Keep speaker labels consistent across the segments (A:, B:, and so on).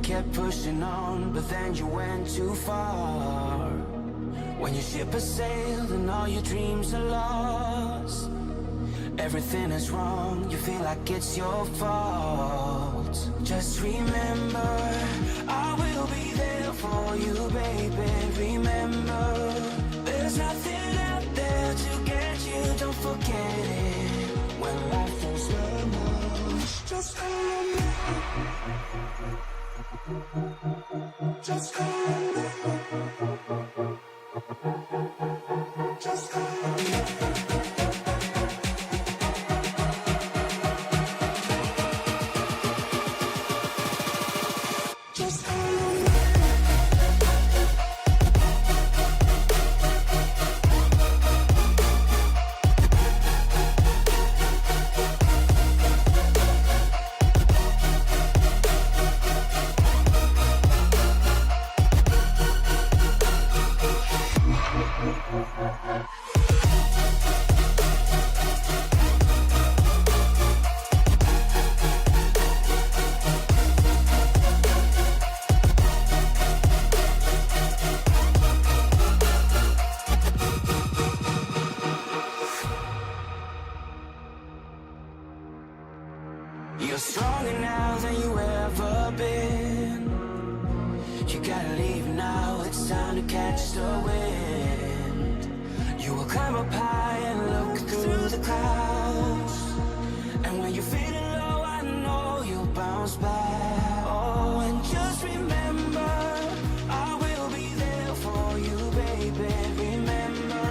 A: kept pushing on, but then you went too far. When your ship has sailed and all your dreams are lost, everything is wrong, you feel like it's your fault. Just remember, I will be there for you, baby. Remember, there's nothing out there to get you, don't forget it. When life throws lemons, just hold me. Just hold me. Just hold me. You're stronger now than you ever been. You gotta leave now, it's time to catch the wind. You will climb up high and look through the clouds, and when you're feeling low, I know you'll bounce back. Oh, and just remember, I will be there for you, baby. Remember,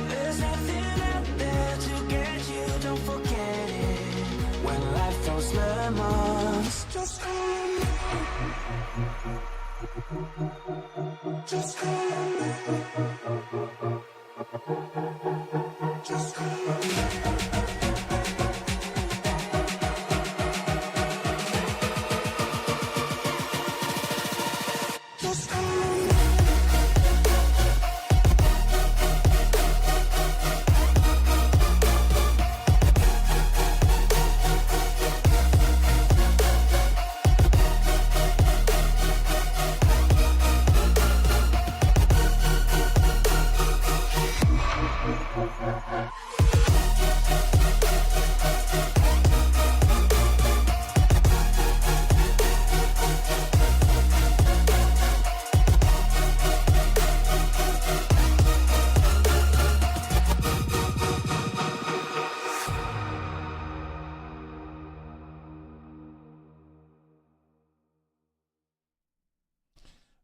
A: there's nothing out there to get you, don't forget it. When life throws lemons, just hold me. Just hold me. Just hold me. Just hold me.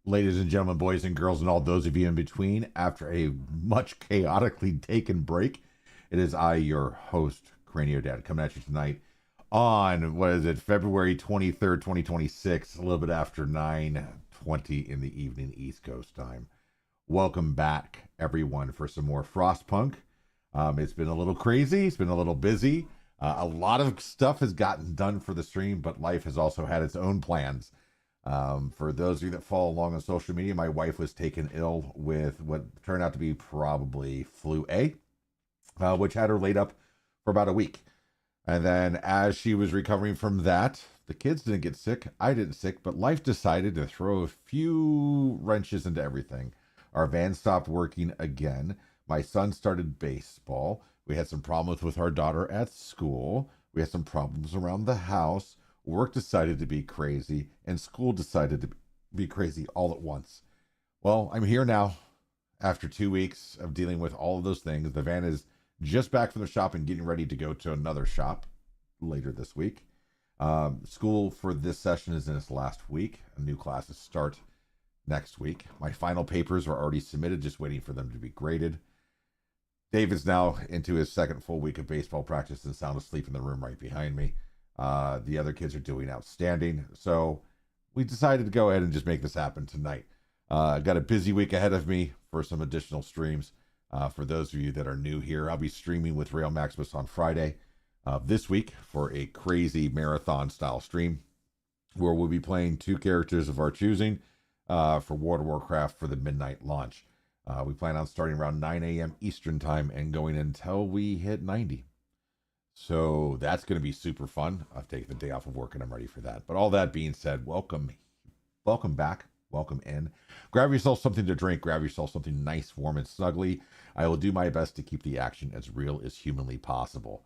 B: Ladies and gentlemen, boys and girls, and all those of you in between, after a much chaotically taken break, it is I, your host, Cranio Dad, coming at you tonight on, February 23rd, 2026, a little bit after 9:20 in the evening East Coast time. Welcome back, everyone, for some more Frostpunk. It's been a little crazy. It's been a little busy. A lot of stuff has gotten done for the stream, but life has also had its own plans. For those of you that follow along on social media, my wife was taken ill with what turned out to be probably flu A, which had her laid up for about a week. And then as she was recovering from that, the kids didn't get sick, I didn't sick, but life decided to throw a few wrenches into everything. Our van stopped working again. My son started baseball. We had some problems with our daughter at school. We had some problems around the house. Work decided to be crazy, and school decided to be crazy all at once. Well, I'm here now after 2 weeks of dealing with all of those things. The van is just back from the shop and getting ready to go to another shop later this week. School for this session is in its last week. New classes start next week. My final papers are already submitted, just waiting for them to be graded. David's now into his second full week of baseball practice and sound asleep in the room right behind me. The other kids are doing outstanding. So we decided to go ahead and just make this happen tonight. Got a busy week ahead of me for some additional streams. For those of you that are new here, I'll be streaming with Real Maximus on Friday this week for a crazy marathon style stream where we'll be playing 2 characters of our choosing for World of Warcraft for the midnight launch. We plan on starting around 9 a.m. Eastern time and going until we hit 90. So that's going to be super fun. I've taken the day off of work and I'm ready for that. But all that being said, welcome welcome back. Welcome in. Grab yourself something to drink. Grab yourself something nice, warm, and snuggly. I will do my best to keep the action as real as humanly possible.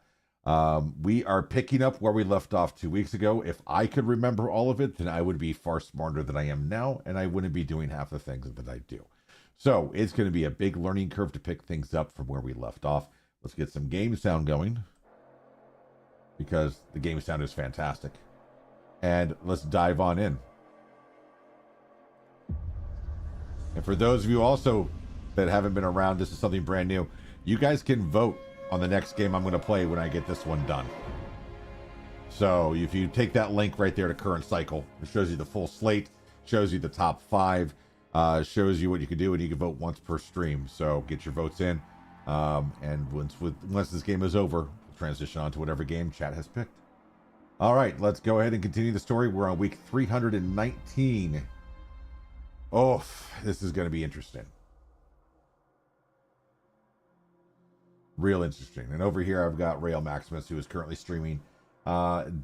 B: We are picking up where we left off 2 weeks ago. If I could remember all of it, then I would be far smarter than I am now, and I wouldn't be doing half the things that I do. So it's going to be a big learning curve to pick things up from where we left off. Let's get some game sound going, because the game sound is fantastic. And let's dive on in. And for those of you also that haven't been around, this is something brand new. You guys can vote on the next game I'm going to play when I get this one done. So if you take that link right there to current cycle, it shows you the full slate, shows you the top 5, shows you what you can do, and you can vote once per stream. So get your votes in. And once this game is over, we'll transition on to whatever game chat has picked. All right, let's go ahead and continue the story. We're on week 319. Oh, this is going to be interesting. Real interesting. And over here, I've got Rail Maximus, who is currently streaming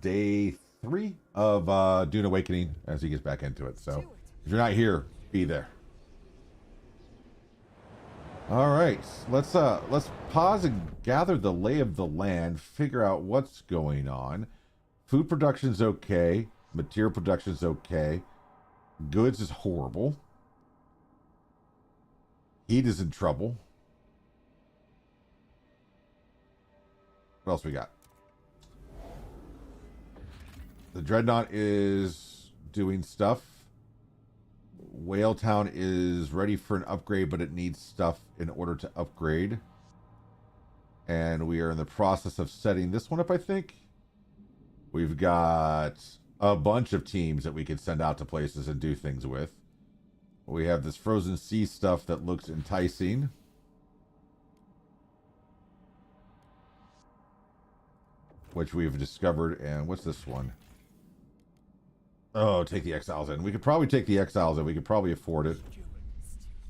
B: day 3 of Dune Awakening as he gets back into it. So if you're not here, be there. All right, let's pause and gather the lay of the land, figure out what's going on. Food production's okay. Material production's okay. Goods is horrible. Heat is in trouble. What else we got? The Dreadnought is doing stuff. Whale Town is ready for an upgrade, but it needs stuff in order to upgrade. And we are in the process of setting this one up, I think. We've got a bunch of teams that we can send out to places and do things with. We have this frozen sea stuff that looks enticing. Which we've discovered. And what's this one? Oh, take the exiles in. We could probably take the exiles in. We could probably afford it.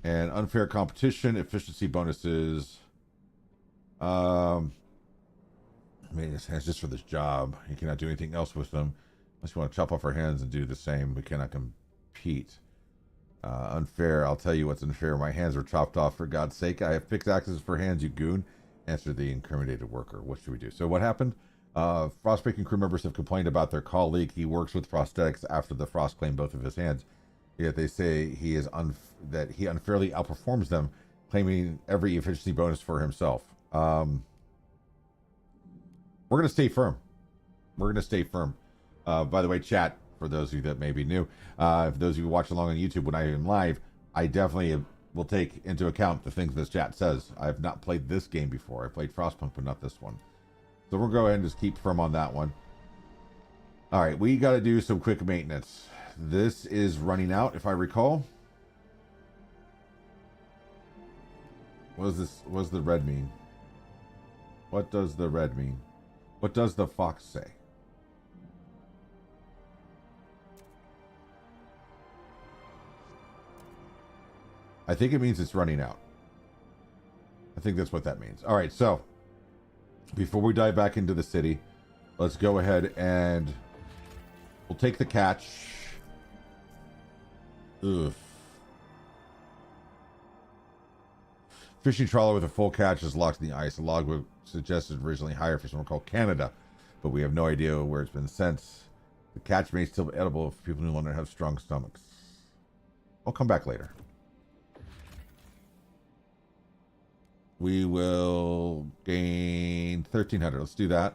B: And unfair competition, efficiency bonuses. I mean, it's just for this job. You cannot do anything else with them. Unless you want to chop off our hands and do the same. We cannot compete. Unfair. I'll tell you what's unfair. My hands were chopped off, for God's sake. I have pickaxes for hands, you goon. Answer the incriminated worker. What should we do? So what happened? Frostpunk and crew members have complained about their colleague. He works with prosthetics after the Frost claimed both of his hands. Yet they say he is that he unfairly outperforms them, claiming every efficiency bonus for himself. We're going to stay firm. We're going to stay firm. By the way, chat, for those of you that may be new, if those of you watch along on YouTube when I am live, I definitely will take into account the things this chat says. I have not played this game before. I played Frostpunk, but not this one. So we'll go ahead and just keep firm on that one. All right, we got to do some quick maintenance. This is running out, if I recall. What is this? What does the red mean? What does the red mean? What does the fox say? I think it means it's running out. I think that's what that means. All right, so before we dive back into the city, let's go ahead and we'll take the catch. Oof. Fishing trawler with a full catch is locked in the ice. The logbook suggested originally higher for somewhere called Canada, but we have no idea where it's been sent. The catch may still be edible if people no longer have strong stomachs. I'll come back later. We will gain 1,300. Let's do that.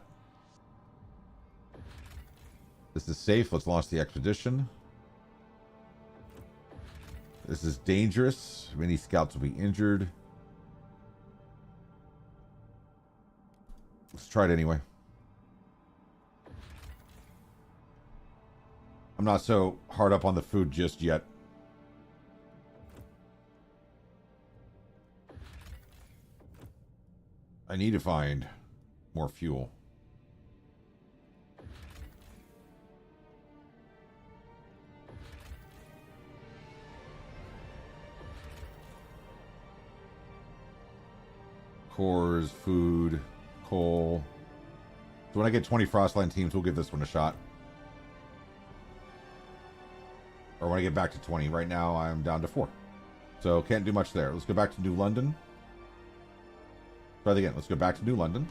B: This is safe. Let's launch the expedition. This is dangerous. Many scouts will be injured. Let's try it anyway. I'm not so hard up on the food just yet. I need to find more fuel. Cores, food, coal. So when I get 20 Frostline teams, we'll give this one a shot. Or when I get back to 20. Right now, I'm down to 4. So, can't do much there. Let's go back to New London. Try that again. Let's go back to New London.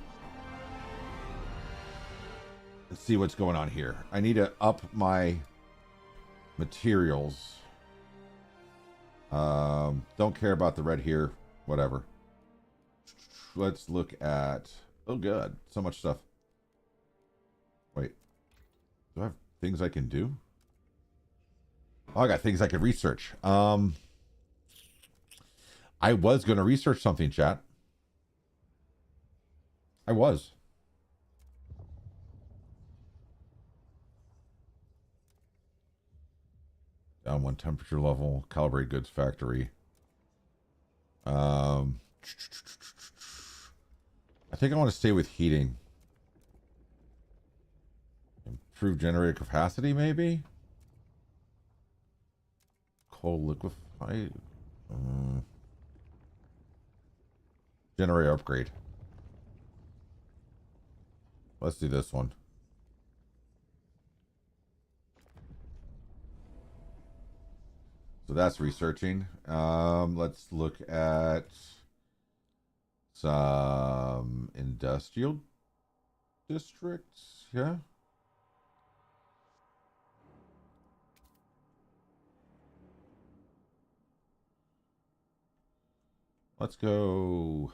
B: Let's see what's going on here. I need to up my materials. Don't care about the red here. Whatever. Let's look at... Oh, God. So much stuff. Wait. Do I have things I can do? Oh, I got things I can research. I was going to research something, chat. I was. Down 1 temperature level. Calibrate goods factory. I think I want to stay with heating. Improve generator capacity, maybe? Coal liquefy. Generator upgrade. Let's do this one. So that's researching. Let's look at some industrial districts. Yeah. Let's go.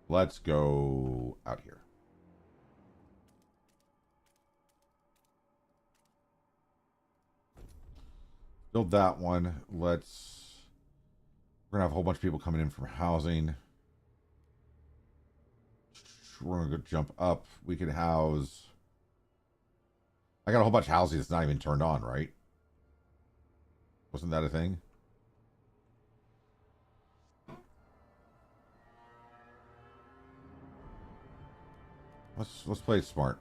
B: Let's go out here. Build that one. We're gonna have a whole bunch of people coming in from housing. We're gonna go jump up. We can house. I got a whole bunch of housing that's not even turned on, right? Wasn't that a thing? Let's play it smart.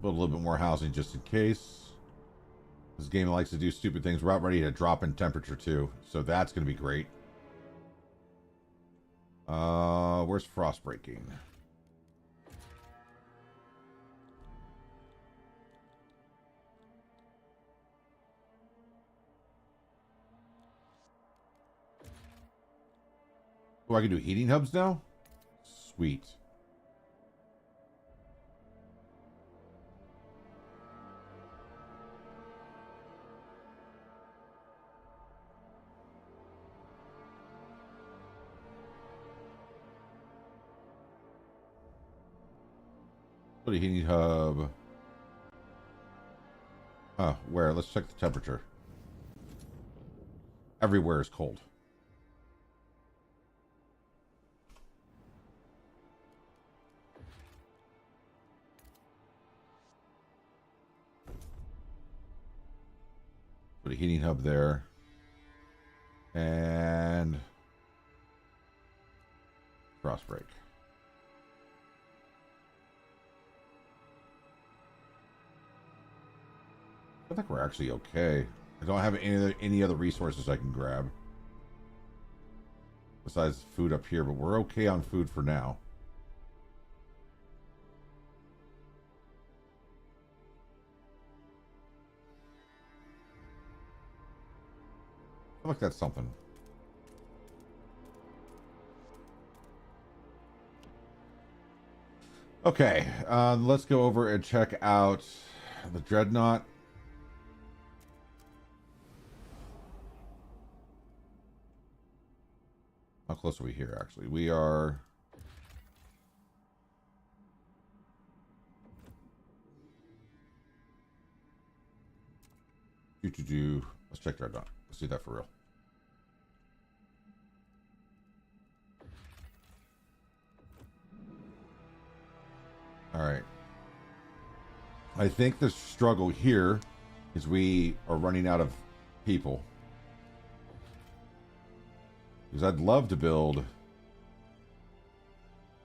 B: Build a little bit more housing just in case. This game likes to do stupid things. We're about ready to drop in temperature too, so that's going to be great. Where's frost breaking? Oh, I can do heating hubs now? Sweet. Put a heating hub. Where? Let's check the temperature. Everywhere is cold. Put a heating hub there. And frost break. I think we're actually okay. I don't have any other resources I can grab. Besides food up here, but we're okay on food for now. I feel like that's something. Okay, let's go over and check out the Dreadnought. How close are we here, actually? We are... Let's check Dreadnought. Let's do that for real. Alright. I think the struggle here is we are running out of people. Because I'd love to build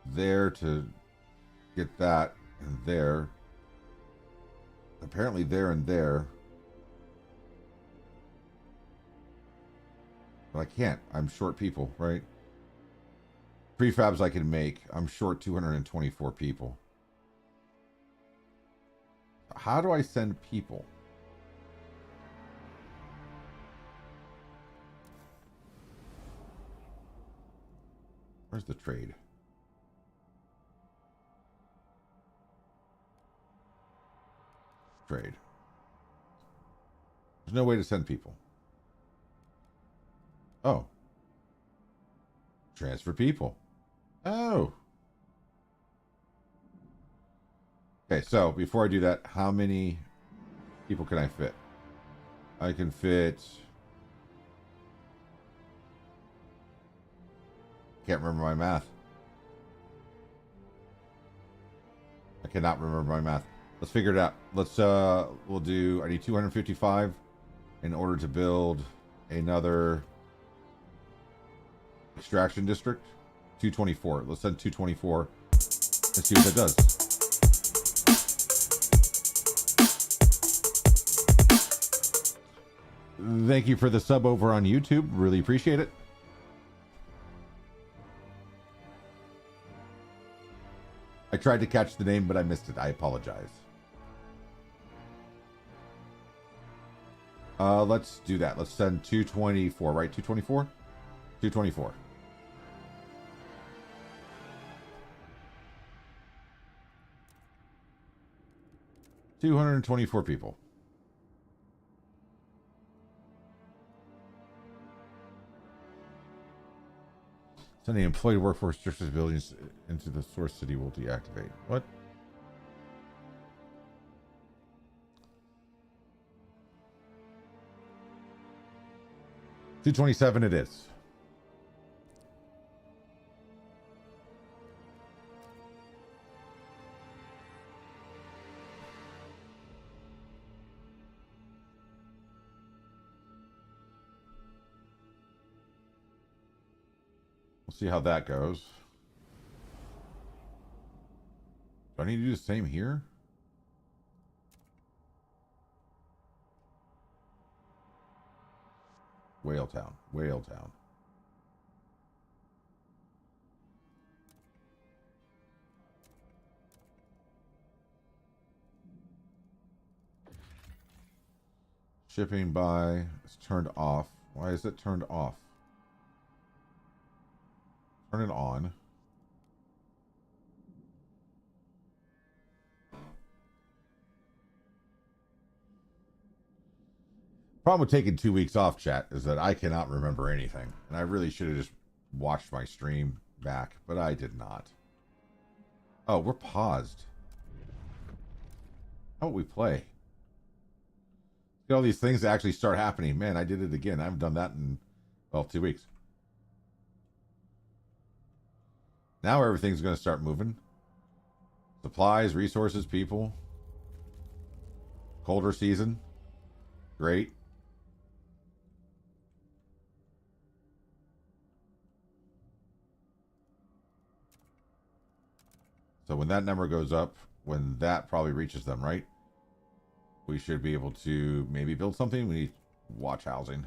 B: there to get that and there. Apparently there and there. But I can't. I'm short people, right? Prefabs I can make. I'm short 224 people. How do I send people? Where's the trade? Trade. There's no way to send people. Oh. Transfer people. Oh. Okay, so before I do that, how many people can I fit? I can fit... Can't remember my math. I cannot remember my math. Let's figure it out. Let's, we'll do... I need 255 in order to build another extraction district. 224. Let's send 224 and see what that does. Thank you for the sub over on YouTube. Really appreciate it. I tried to catch the name, but I missed it. I apologize. Let's do that. Let's send 224, right? 224? 224. $224 people. Sending employee workforce restricted buildings into the source city will deactivate. What? $227 it is. We'll see how that goes. Do I need to do the same here? Whaletown. Whaletown. Shipping by is turned off. Why is it turned off? Turn it on. Problem with taking 2 weeks off, chat, is that I cannot remember anything. And I really should have just watched my stream back, but I did not. Oh, we're paused. How would we play? Get all these things that actually start happening. Man, I did it again. I haven't done that in, well, 2 weeks. Now everything's going to start moving. Supplies, resources, people. Colder season. Great. So when that number goes up, when that probably reaches them, right? We should be able to maybe build something. We need watch housing.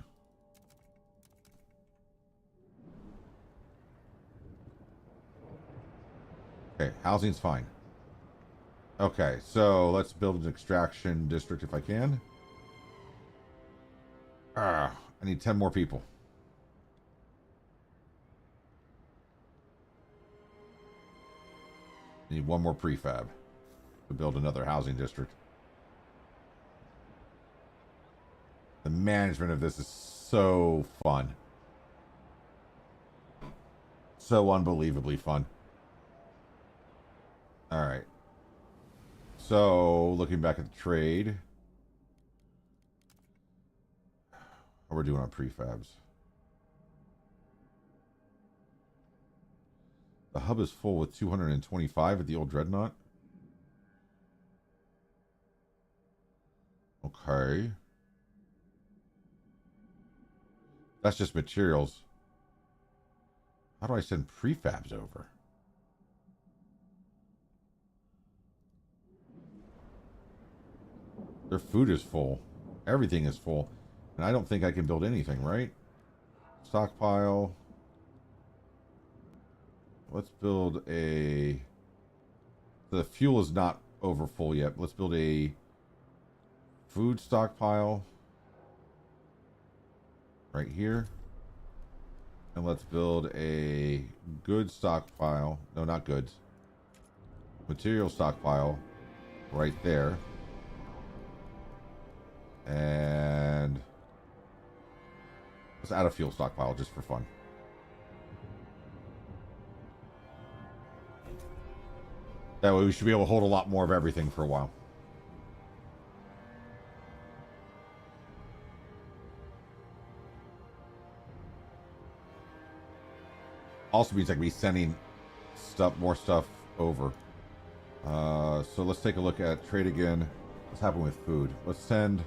B: Okay, housing's fine. Okay, so let's build an extraction district if I can. I need 10 more people. I need one more prefab to build another housing district. The management of this is so fun. So unbelievably fun. All right. So, looking back at the trade. How we're doing on prefabs. The hub is full with 225 at the old Dreadnought. Okay. That's just materials. How do I send prefabs over? Their food is full. Everything is full. And I don't think I can build anything, right? stockpile. Let's build a... The fuel is not over full yet. Let's build a food stockpile right here. And let's build a goods stockpile. No, not goods. Material stockpile right there. And let's add a fuel stockpile just for fun. That way we should be able to hold a lot more of everything for a while. Also means I can be sending more stuff over. So let's take a look at trade again. What's happening with food? Let's send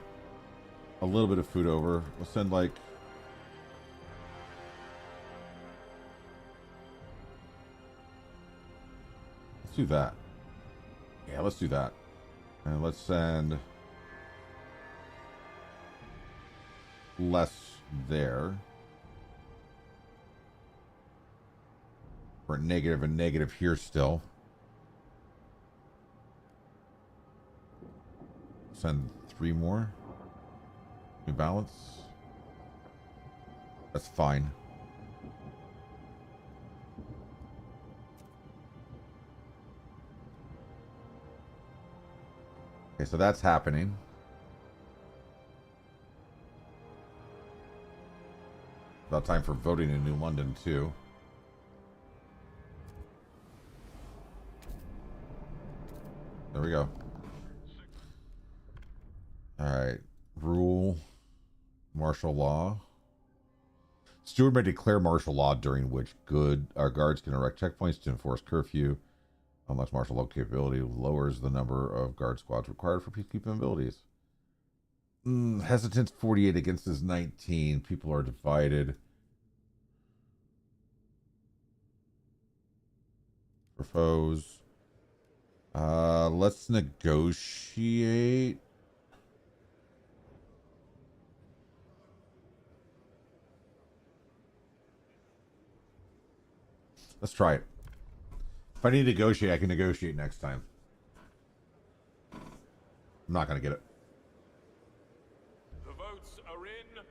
B: a little bit of food over. Let's send like... Let's do that. Yeah, let's do that. And let's send less there. We're negative and negative here still. Send 3 more. New balance. That's fine. Okay, so that's happening. About time for voting in New London, too. There we go. Alright. Rule. Martial law. Steward may declare martial law during which our guards can erect checkpoints to enforce curfew. Unless martial law capability lowers the number of guard squads required for peacekeeping abilities. Hesitance 48 against his 19. People are divided. Propose. Let's negotiate. Let's try it. If I need to negotiate, I can negotiate next time. I'm not going to get it.
C: The votes are in.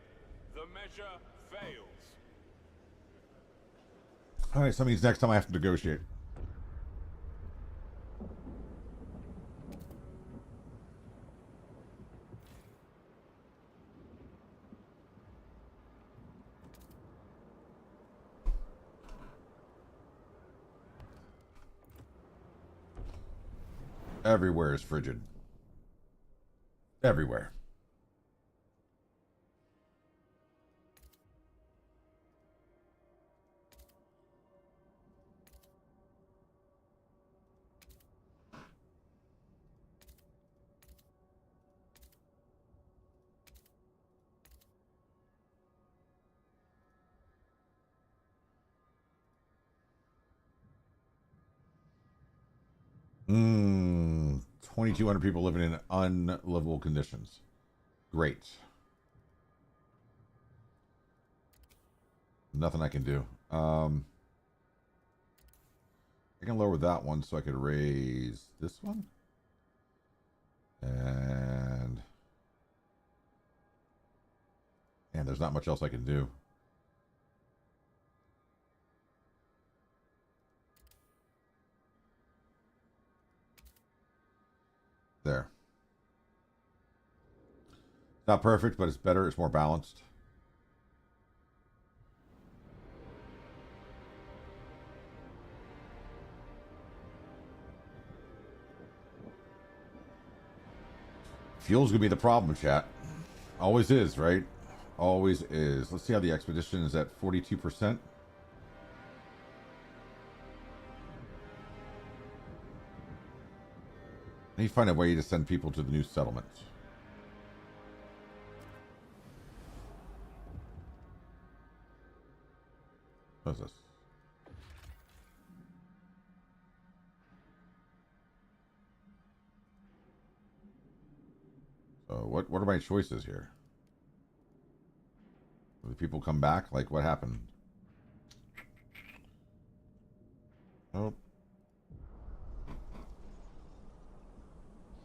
C: The measure fails.
B: Alright, so that means next time I have to negotiate. Everywhere is frigid. Everywhere. Mmm. 2,200 people living in unlivable conditions. Great. Nothing I can do. I can lower that one so I could raise this one. And there's not much else I can do. There. Not perfect, but it's better. It's more balanced. Fuel's gonna be the problem, chat. Always is, right? Always is. Let's see how the expedition is at 42%. I need to find a way to send people to the new settlement. What is this? So what are my choices here? The people come back? Like, what happened? Oh.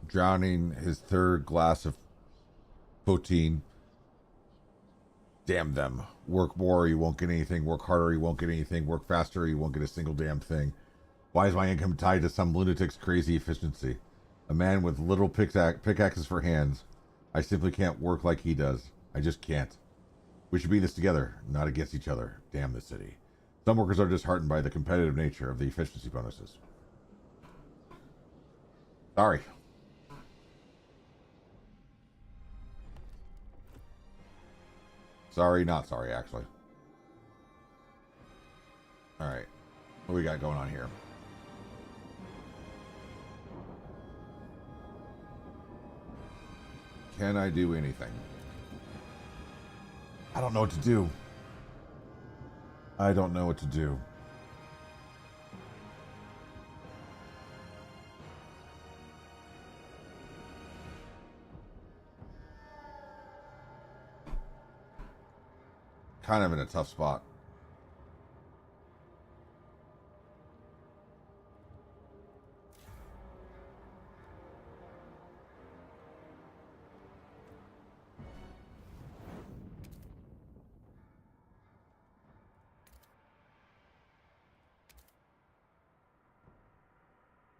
B: Drowning his third glass of poteen. Damn them. Work more, you won't get anything. Work harder, you won't get anything. Work faster, you won't get a single damn thing. Why is my income tied to some lunatic's crazy efficiency? A man with little pickaxes for hands. I simply can't work like he does. I just can't. We should be in this together, not against each other. Damn the city. Some workers are disheartened by the competitive nature of the efficiency bonuses. Sorry. Sorry, not sorry, actually. Alright. What we got going on here? Can I do anything? I don't know what to do. I don't know what to do. Kind of in a tough spot.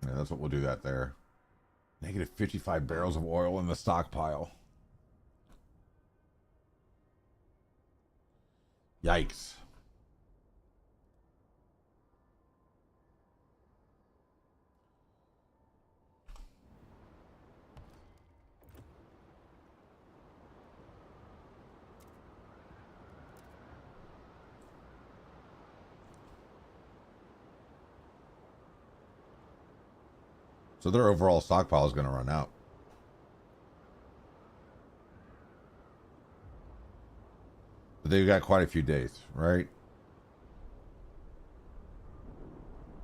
B: Yeah, that's what we'll do that there. Negative 55 barrels of oil in the stockpile. Yikes. So their overall stockpile is going to run out. But they've got quite a few days, right?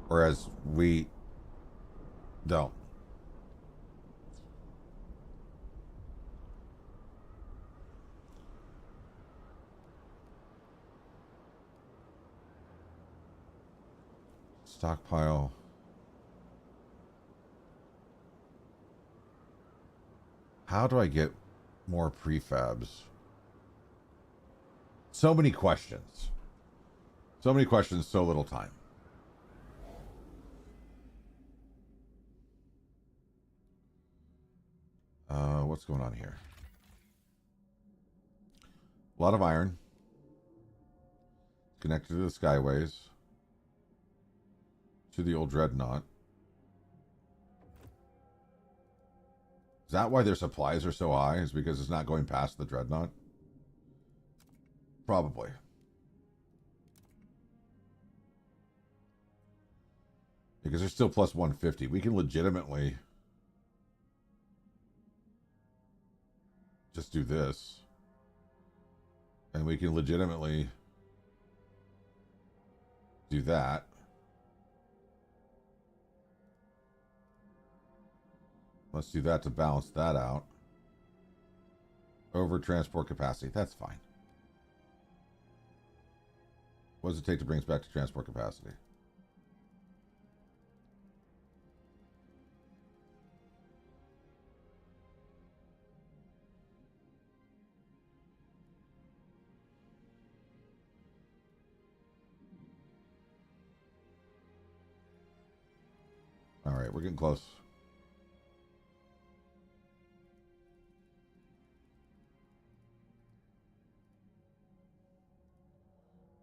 B: Whereas we don't. Stockpile. How do I get more prefabs? So many questions. So many questions, so little time. What's going on here? A lot of iron. Connected to the Skyways. To the old Dreadnought. Is that why their supplies are so high? Is because it's not going past the Dreadnought? Probably. Because they're still plus 150. We can legitimately just do this. And we can legitimately do that. Let's do that to balance that out. Over transport capacity. That's fine. What does it take to bring us back to transport capacity? All right, we're getting close.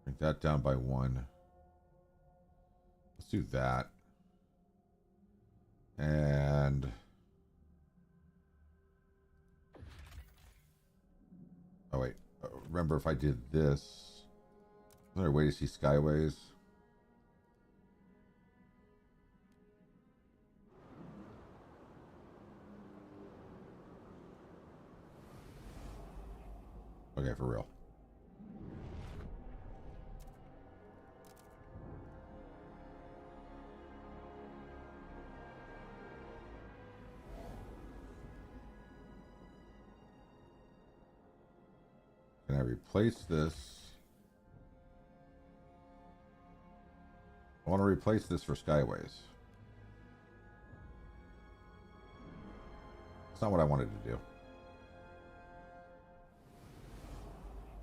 B: Bring that down by 1. Let's do that. And oh wait, remember if I did this, is there a way to see Skyways? Okay, for real. Can I replace this. I want to replace this for Skyways. It's not what I wanted to do.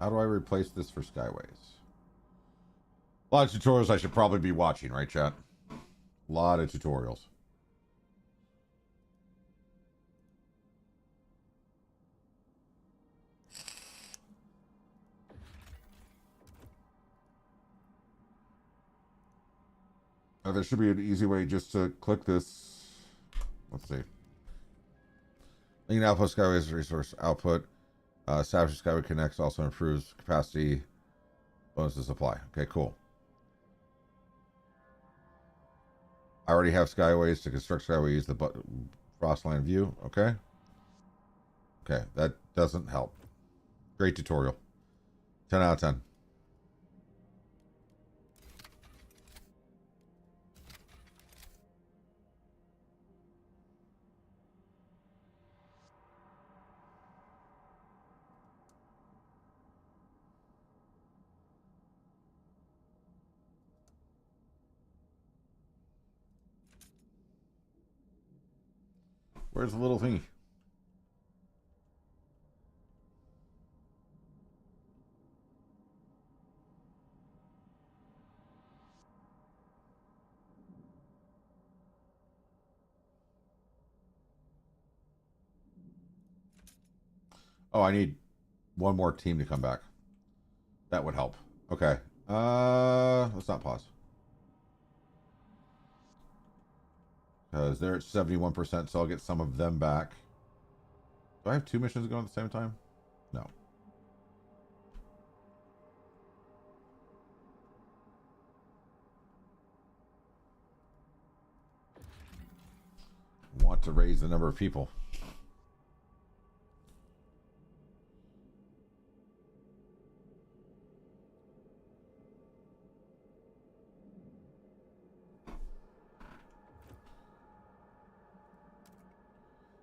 B: How do I replace this for Skyways? A lot of tutorials I should probably be watching, right, chat? A lot of tutorials. There should be an easy way just to click this. Let's see. Link output Skyways resource output. Savage Skyway Connects also improves capacity. Bonus to supply. Okay, cool. I already have Skyways to construct Skyway. Use the Frostland view. Okay. Okay, that doesn't help. Great tutorial. 10 out of 10. Where's the little thingy? Oh, I need one more team to come back. That would help. Okay. Let's not pause. Because they're at 71%, so I'll get some of them back. Do I have 2 missions going at the same time? No. Want to raise the number of people.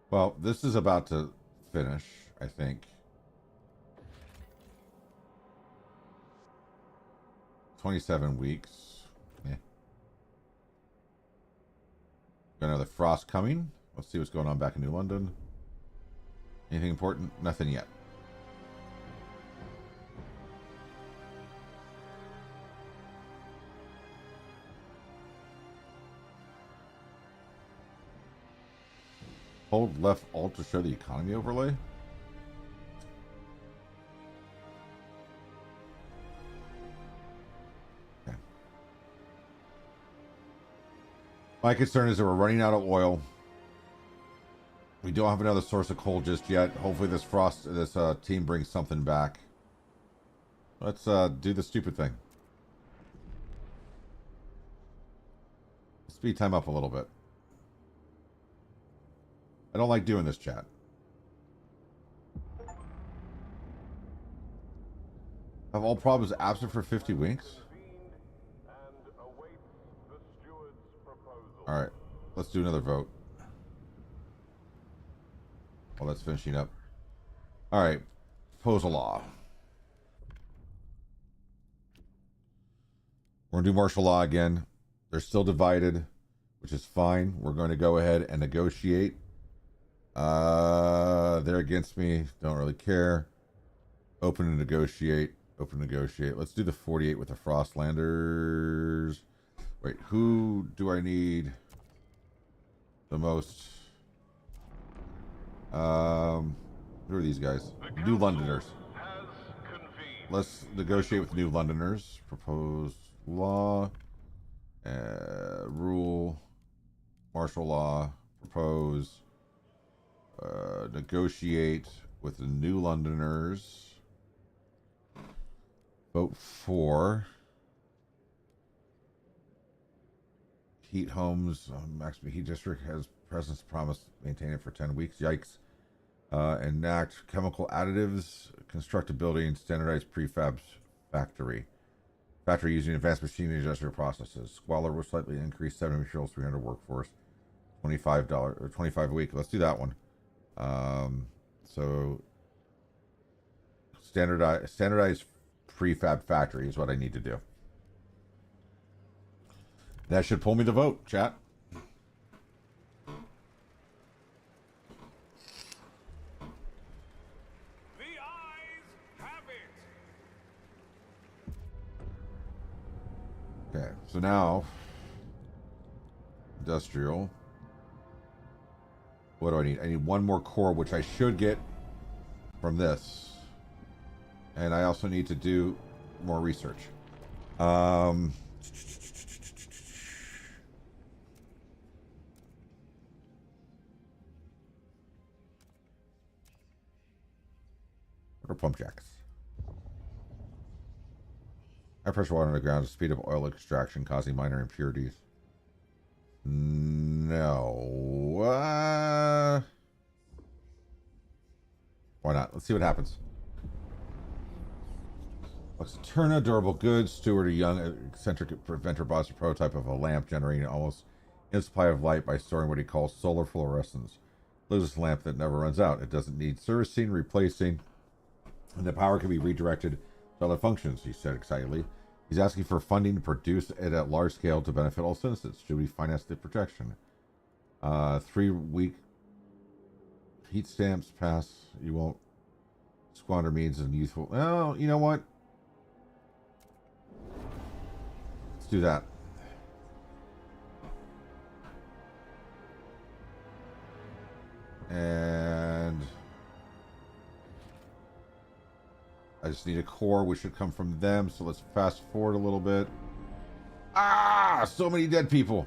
B: Well, this is about to finish, I think. 27 weeks. Yeah. Got another frost coming. Let's see what's going on back in New London. Anything important? Nothing yet. Hold left alt to show the economy overlay. Okay. My concern is that we're running out of oil. We don't have another source of coal just yet. Hopefully this team brings something back. Let's do the stupid thing. Speed time up a little bit. I don't like doing this, chat. Have all problems absent for 50 weeks? Alright, let's do another vote. While that's finishing up. Alright, proposal law. We're going to do martial law again. They're still divided, which is fine. We're going to go ahead and negotiate. They're against me. Don't really care. Open to negotiate. Open to negotiate. Let's do the 48 with the Frostlanders. Wait, who do I need the most? Who are these guys? New Londoners. Let's negotiate with New Londoners. Proposed law. Rule. Martial law. Propose. Negotiate with the New Londoners. Vote for. Heat homes. Maximum heat district has presence promised maintain it for 10 weeks. Yikes. Enact chemical additives. Construct a building. Standardized prefab factory. Factory using advanced machinery industrial processes. Squalor will slightly increase 70 materials, 300 workforce. $25 or 25 a week. Let's do that one. So standardized prefab factory is what I need to do. That should pull me the vote, chat.
C: The eyes have it.
B: Okay, so now industrial. What do I need? I need one more core, which I should get from this. And I also need to do more research. Or pump jacks. High pressure water underground to speed up oil extraction, causing minor impurities. No. Why not? Let's see what happens. Luxturna, durable goods. Steward, a young, eccentric inventor, boss, a prototype of a lamp generating almost in supply of light by storing what he calls solar fluorescence. This lamp that never runs out. It doesn't need servicing, replacing, and the power can be redirected to other functions, he said excitedly. He's asking for funding to produce it at large scale to benefit all citizens. Should we finance the projection? 3-week heat stamps pass. You won't squander means of youthful. Oh, you know what? Let's do that. And I just need a core, which should come from them. So let's fast forward a little bit. Ah, so many dead people.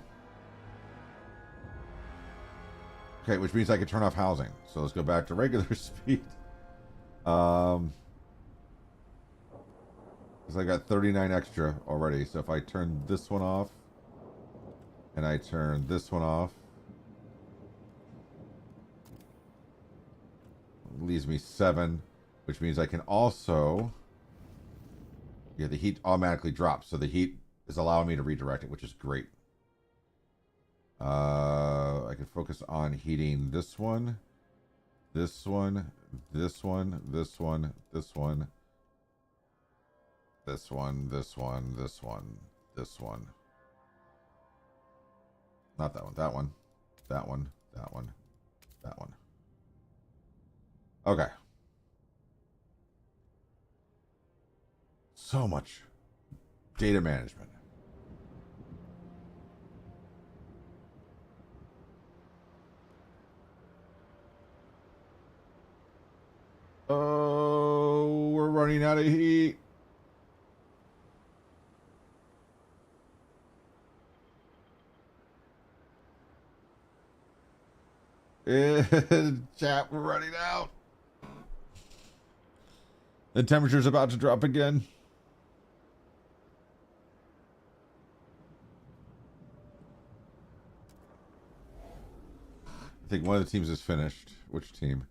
B: Okay, which means I can turn off housing. So let's go back to regular speed. Because I got 39 extra already. So if I turn this one off, and I turn this one off, it leaves me 7, which means I can also, yeah, the heat automatically drops. So the heat is allowing me to redirect it, which is great. I can focus on heating this one, this one, this one, this one, this one, this one, this one, this one, this one. Not that one, that one, that one, that one, that one. Okay. So much data management. Oh, we're running out of heat. Chat, we're running out. The temperature's about to drop again. I think one of the teams is finished. Which team?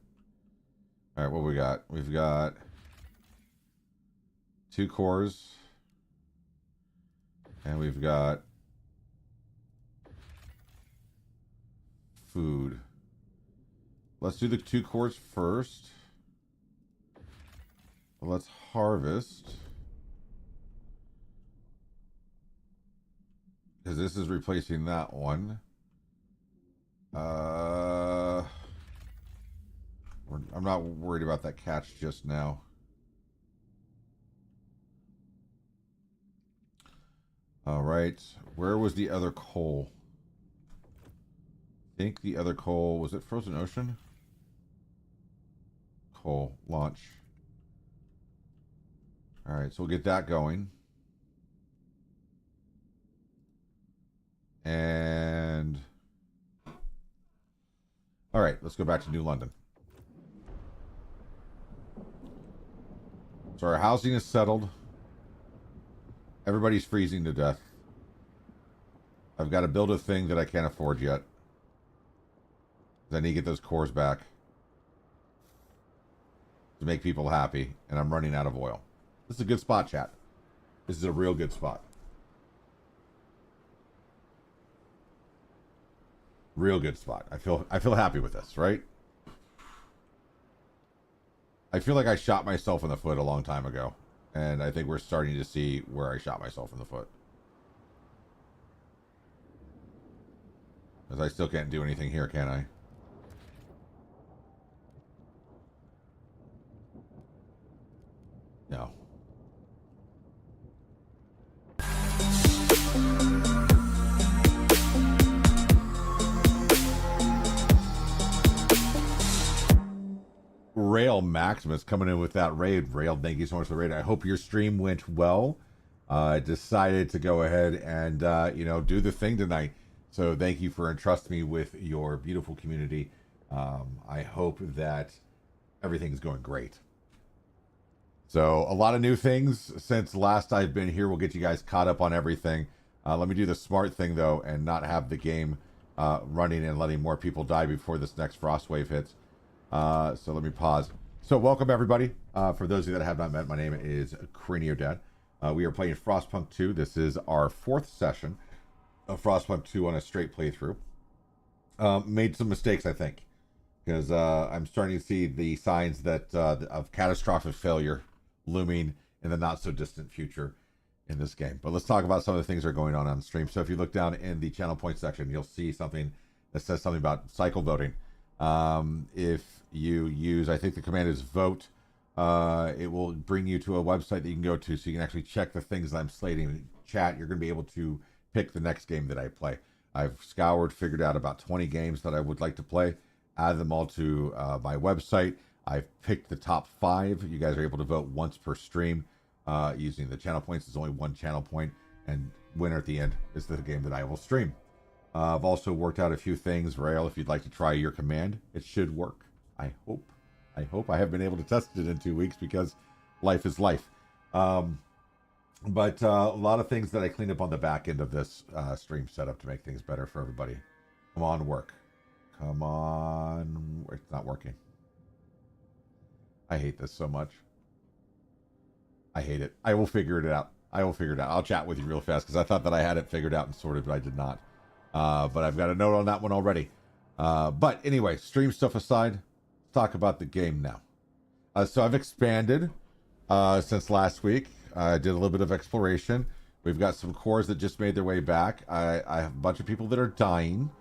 B: All right, what we got? We've got 2 cores. And we've got food. Let's do the 2 cores first. Let's harvest. Because this is replacing that one. I'm not worried about that catch just now. All right. Where was the other coal? I think the other coal, was it Frozen Ocean? Coal launch. All right, so we'll get that going. And all right, let's go back to New London. So our housing is settled. Everybody's freezing to death. I've got to build a thing that I can't afford yet. I need to get those cores back to make people happy, and I'm running out of oil. This is a good spot, chat. This is a real good spot. Real good spot. I feel happy with this, right? I feel like I shot myself in the foot a long time ago, and I think we're starting to see where I shot myself in the foot. Because I still can't do anything here, can I? No. Rail Maximus coming in with that raid. Rail, thank you so much for the raid. I hope your stream went well. I decided to go ahead and, do the thing tonight. So thank you for entrusting me with your beautiful community. I hope that everything's going great. So a lot of new things since last I've been here. We'll get you guys caught up on everything. Let me do the smart thing, though, and not have the game running and letting more people die before this next frost wave hits. So let me pause. So welcome, everybody. For those of you that have not met, my name is Cranio Dad. We are playing Frostpunk 2. This is our 4th session of Frostpunk 2 on a straight playthrough. Made some mistakes, I think, because I'm starting to see the signs that of catastrophic failure looming in the not-so-distant future in this game. But let's talk about some of the things that are going on stream. So if you look down in the channel point section, you'll see something that says something about cycle voting. If you use, I think the command is vote, it will bring you to a website that you can go to so you can actually check the things that I'm slating in chat. You're going to be able to pick the next game that I play. I've figured out about 20 games that I would like to play, add them all to my website. I've picked the top 5. You guys are able to vote once per stream using the channel points. There's only one channel point, and winner at the end is the game that I will stream. I've also worked out a few things. Rail, if you'd like to try your command, it should work. I hope. I have been able to test it in 2 weeks because life is life. But a lot of things that I cleaned up on the back end of this stream setup to make things better for everybody. Come on, work. Come on. It's not working. I hate this so much. I hate it. I will figure it out. I'll chat with you real fast because I thought that I had it figured out and sorted, but I did not. But I've got a note on that one already. But anyway, stream stuff aside, let's talk about the game now. So I've expanded since last week. I did a little bit of exploration. We've got some cores that just made their way back. I have a bunch of people that are dying.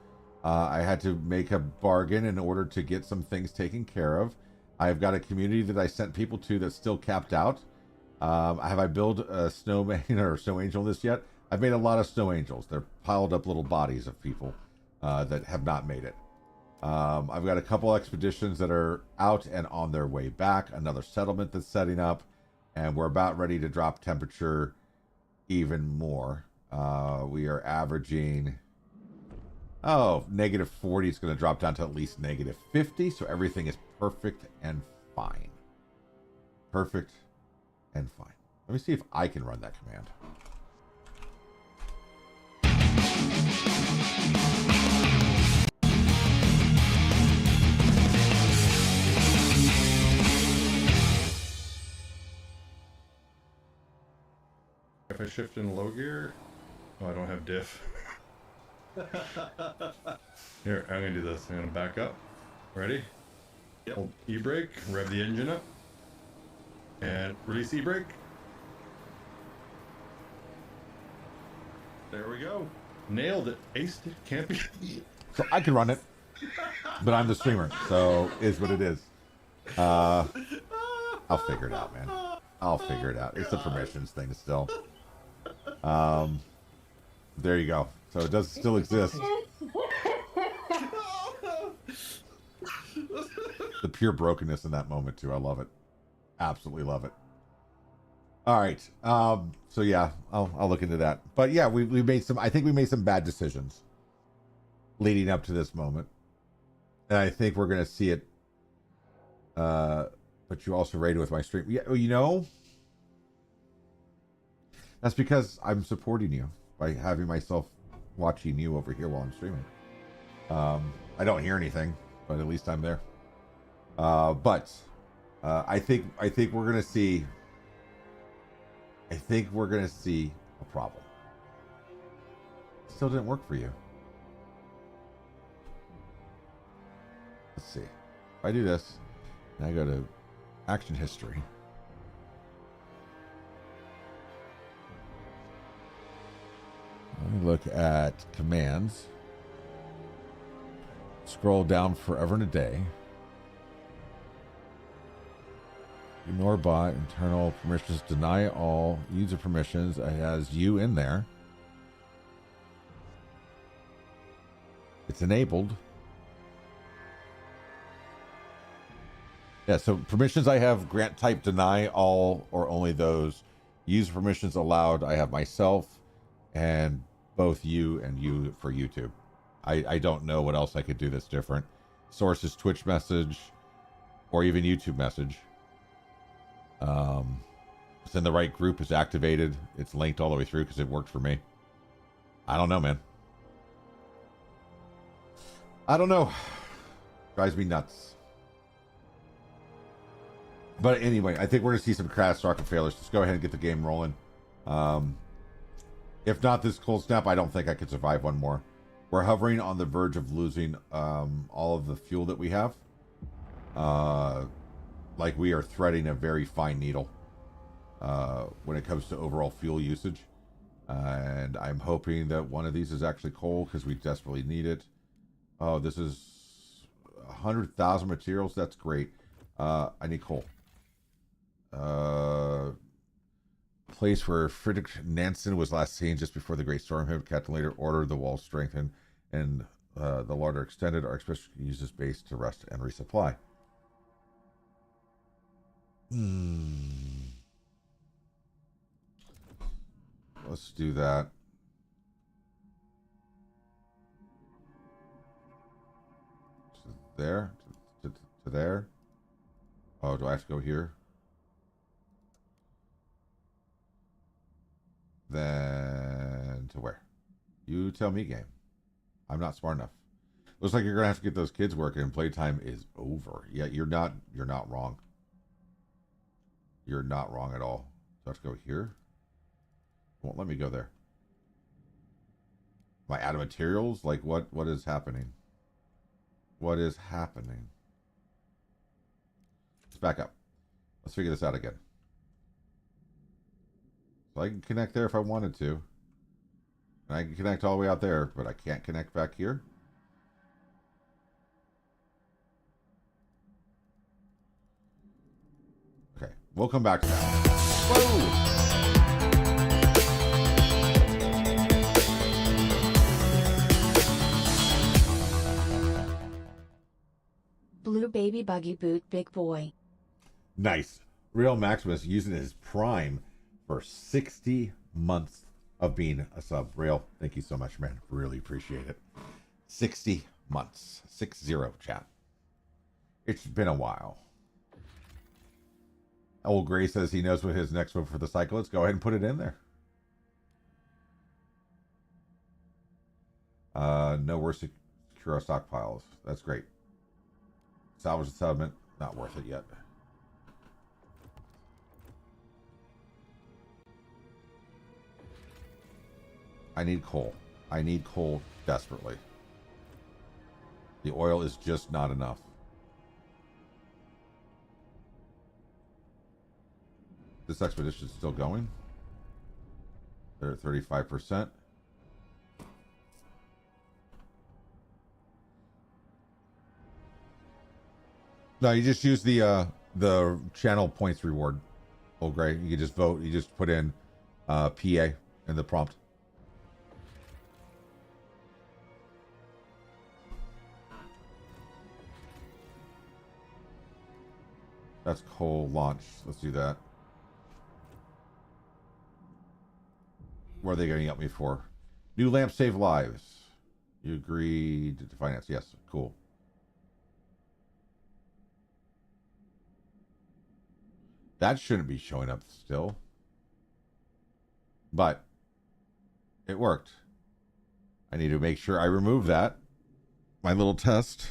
B: I had to make a bargain in order to get some things taken care of. I've got a community that I sent people to that's still capped out. Have I built a snowman or snow angel this yet? I've made a lot of snow angels. They're piled up little bodies of people that have not made it. I've got a couple expeditions that are out and on their way back. Another settlement that's setting up. And we're about ready to drop temperature even more. We are averaging... negative 40. It's going to drop down to at least negative 50. So everything is perfect and fine. Perfect and fine. Let me see if I can run that command.
D: If I shift in low gear, I don't have diff. Here, I'm gonna do this. I'm gonna back up. Ready?
E: Yep.
D: Hold E-brake, rev the engine up, and release E-brake.
E: There we go.
D: Nailed it. Aced it. Can't be.
B: So I can run it, but I'm the streamer, so is what it is. I'll figure it out, man. I'll figure it out. It's a permissions thing still. There you go. So it does still exist. The pure brokenness in that moment too. I love it. Absolutely love it. All right. So yeah, I'll look into that. But yeah, we made some. I think we made some bad decisions leading up to this moment, and I think we're gonna see it. But you also rated with my stream. Yeah, well, that's because I'm supporting you by having myself watching you over here while I'm streaming. I don't hear anything, but at least I'm there. But I think we're gonna see. I think we're gonna see a problem. Still didn't work for you. Let's see. If I do this, and I go to Action history. Let me look at commands. Scroll down forever and a day. Ignore bot, internal permissions, deny all user permissions. It has you in there. It's enabled. Yeah, so permissions I have grant type deny all or only those. User permissions allowed. I have myself and both you and you for YouTube. I don't know what else I could do that's different. Source is Twitch message or even YouTube message. It's in the right group, is activated. It's linked all the way through because it worked for me. I don't know, man. I don't know. Drives me nuts. But anyway, I think we're going to see some catastrophic failures. Let's go ahead and get the game rolling. If not this cold snap, I don't think I could survive one more. We're hovering on the verge of losing all of the fuel that we have. Like we are threading a very fine needle when it comes to overall fuel usage. And I'm hoping that one of these is actually coal because we desperately need it. Oh, this is 100,000 materials. That's great. I need coal. Place where Friedrich Nansen was last seen just before the Great Storm hit. Captain later ordered the walls strengthened and the larder extended. Our expedition can use this base to rest and resupply. Let's do that. To there, to there. Oh, do I have to go here? Then to where? You tell me, game. I'm not smart enough. Looks like you're gonna have to get those kids working and playtime is over. Yeah, you're not wrong. You're not wrong at all. So I have to go here. Won't let me go there. Am I out of materials? Like what is happening? What is happening? Let's back up. Let's figure this out again. So I can connect there if I wanted to. And I can connect all the way out there, but I can't connect back here. Okay, we'll come back to that. Whoa!
E: Blue baby buggy boot big boy.
B: Nice. Real Maximus using his prime for 60 months of being a sub. Rail, thank you so much, man. Really appreciate it. 60 months. 6-0, chat. It's been a while. Old Gray says he knows what his next move for the cycle. Let's go ahead and put it in there. No, we're secure our stockpiles. That's great. Salvage the settlement. Not worth it yet. I need coal. I need coal desperately. The oil is just not enough. This expedition is still going. They're at 35%. No, you just use the channel points reward. Oh, great. You can just vote. You just put in PA in the prompt. That's coal launch. Let's do that. What are they going to get me for? New lamp save lives. You agreed to finance. Yes. Cool. That shouldn't be showing up still. But it worked. I need to make sure I remove that. My little test.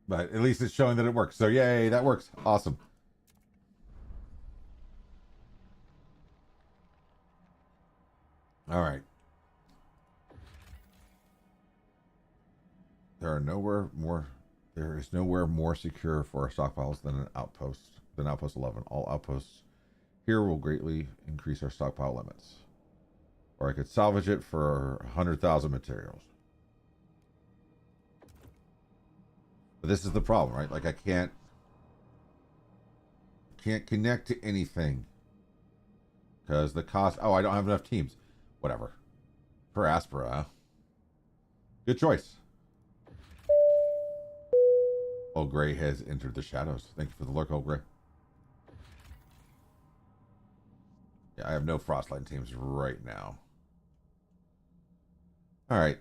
B: But at least it's showing that it works. So yay, that works. Awesome. All right. There is nowhere more secure for our stockpiles than Outpost 11. All outposts here will greatly increase our stockpile limits. Or I could salvage it for 100,000 materials. But this is the problem, right? Like I can't connect to anything because the cost. Oh, I don't have enough teams. Whatever. Per Aspera. Huh? Good choice. Old Gray has entered the shadows. Thank you for the lurk, Old Gray. Yeah, I have no Frostline teams right now. All right.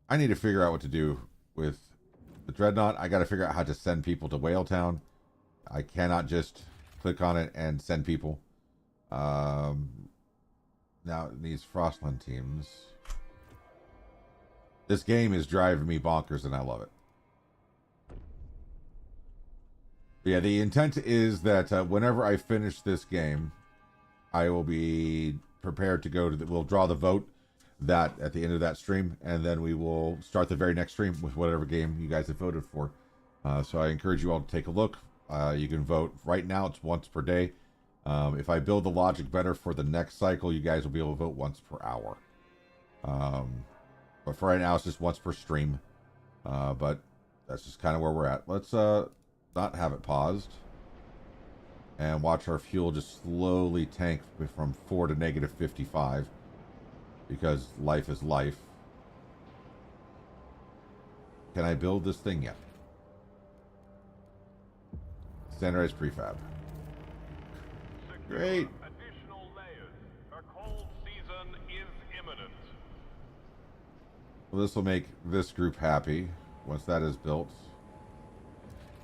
B: I need to figure out what to do with the Dreadnought. I got to figure out how to send people to Whale Town. I cannot just click on it and send people. Now it needs Frostland teams. This game is driving me bonkers and I love it. But yeah, the intent is that whenever I finish this game, I will be prepared to go to we'll draw the vote that at the end of that stream, and then we will start the very next stream with whatever game you guys have voted for. So I encourage you all to take a look. You can vote right now. It's once per day. If I build the logic better for the next cycle, you guys will be able to vote once per hour. But for right now, it's just once per stream. But that's just kind of where we're at. Let's not have it paused and watch our fuel just slowly tank from 4 to negative 55 because life is life. Can I build this thing yet? Standardized prefab. Great.
C: Additional layers. A cold season is imminent.
B: Well, this will make this group happy once that is built.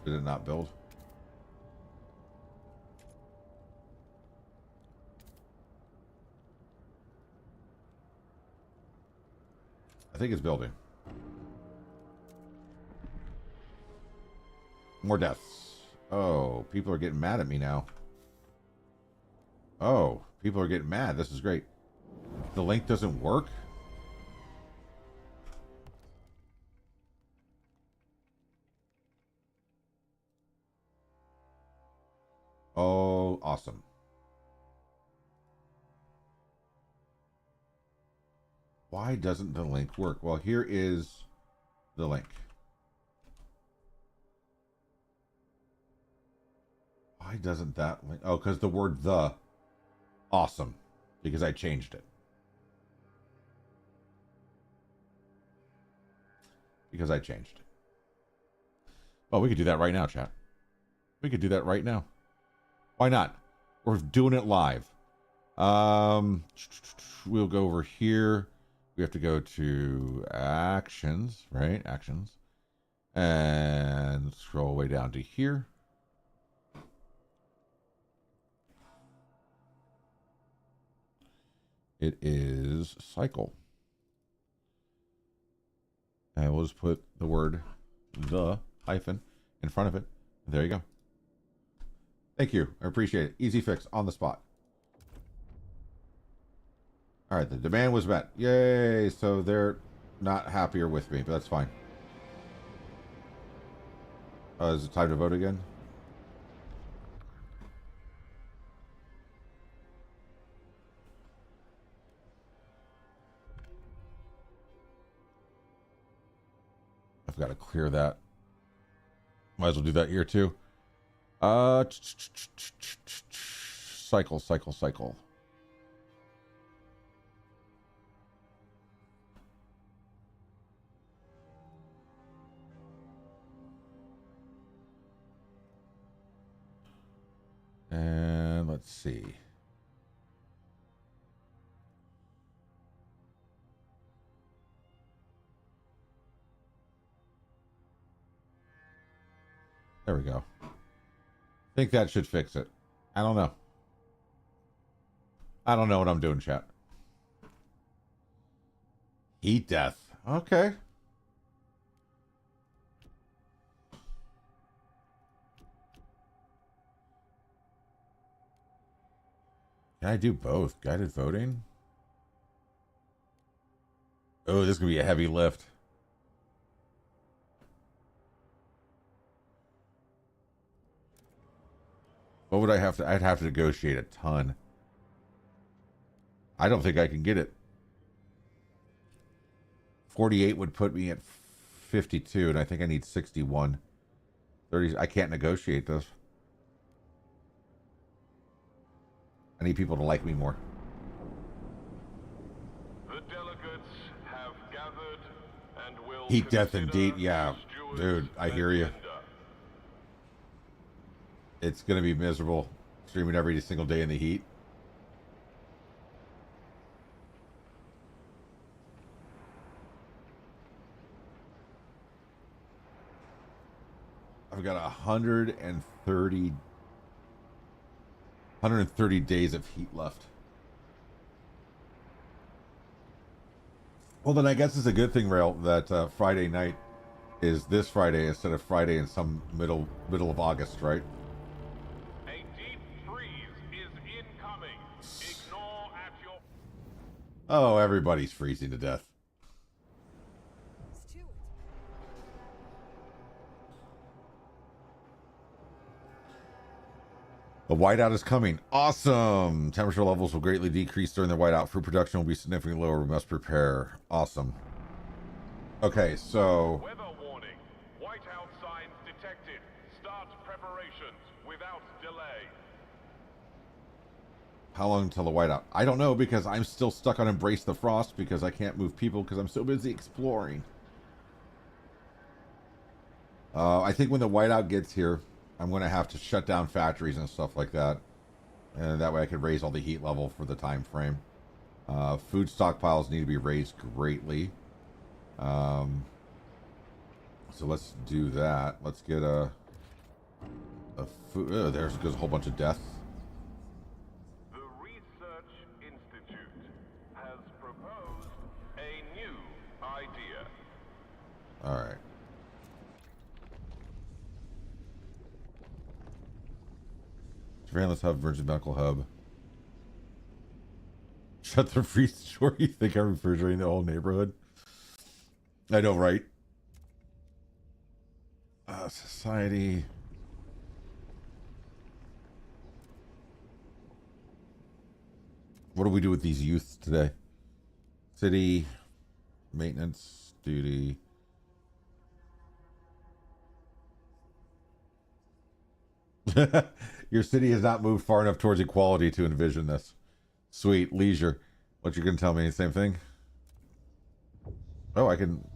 B: Did it not build? I think it's building. More deaths. Oh, people are getting mad at me now. Oh, people are getting mad. This is great. The link doesn't work? Oh, awesome. Why doesn't the link work? Well, here is the link. Why doesn't that link? Oh, because the word the. Awesome. Because I changed it. Because I changed it. Oh, we could do that right now, chat. We could do that right now. Why not? We're doing it live. We'll go over here. We have to go to actions, right? Actions. And scroll way down to here. It is cycle. And we'll just put the word the hyphen in front of it. There you go. Thank you. I appreciate it. Easy fix on the spot. All right, the demand was met. Yay! So they're not happier with me, but that's fine. Is it time to vote again? I've got to clear that. Might as well do that here too. Cycle, cycle, cycle. And let's see. There we go. I think that should fix it. I don't know. I don't know what I'm doing, chat. Heat death. Okay. Can I do both? Guided voting? Oh, this is going to be a heavy lift. What would I have to? I'd have to negotiate a ton. I don't think I can get it. 48 would put me at 52, and I think I need 61. 30. I can't negotiate this. I need people to like me more.
C: The delegates have gathered and will
B: Heat, death, and
C: consider
B: deed. Yeah,
C: the
B: dude, I hear you.
C: agenda.
B: It's gonna be miserable streaming every single day in the heat. I've got 130 days of heat left. Well, then I guess it's a good thing, Rail, that Friday night is this Friday instead of Friday in some middle of August, right?
C: A deep freeze is incoming. Ignore at your...
B: Oh, everybody's freezing to death. The whiteout is coming. Awesome. Temperature levels will greatly decrease during the whiteout. Fruit production will be significantly lower. We must prepare. Awesome. Okay, so...
C: Weather warning. Whiteout signs detected. Start preparations without delay.
B: How long until the whiteout? I don't know, because I'm still stuck on Embrace the Frost because I can't move people because I'm so busy exploring. I think when the whiteout gets here, I'm going to have to shut down factories and stuff like that. And that way I can raise all the heat level for the time frame. Food stockpiles need to be raised greatly. So let's do that. Let's get a food. Oh, there goes a whole bunch of death.
C: The Research Institute has proposed a new idea.
B: All right. Surveillance hub, emergency medical hub. Shut the freeze store. You think I'm refrigerating the whole neighborhood? I know, right? Society. What do we do with these youths today? City, maintenance, duty. Your city has not moved far enough towards equality to envision this. Sweet. Leisure. What you gonna tell me? Same thing? Oh, I can...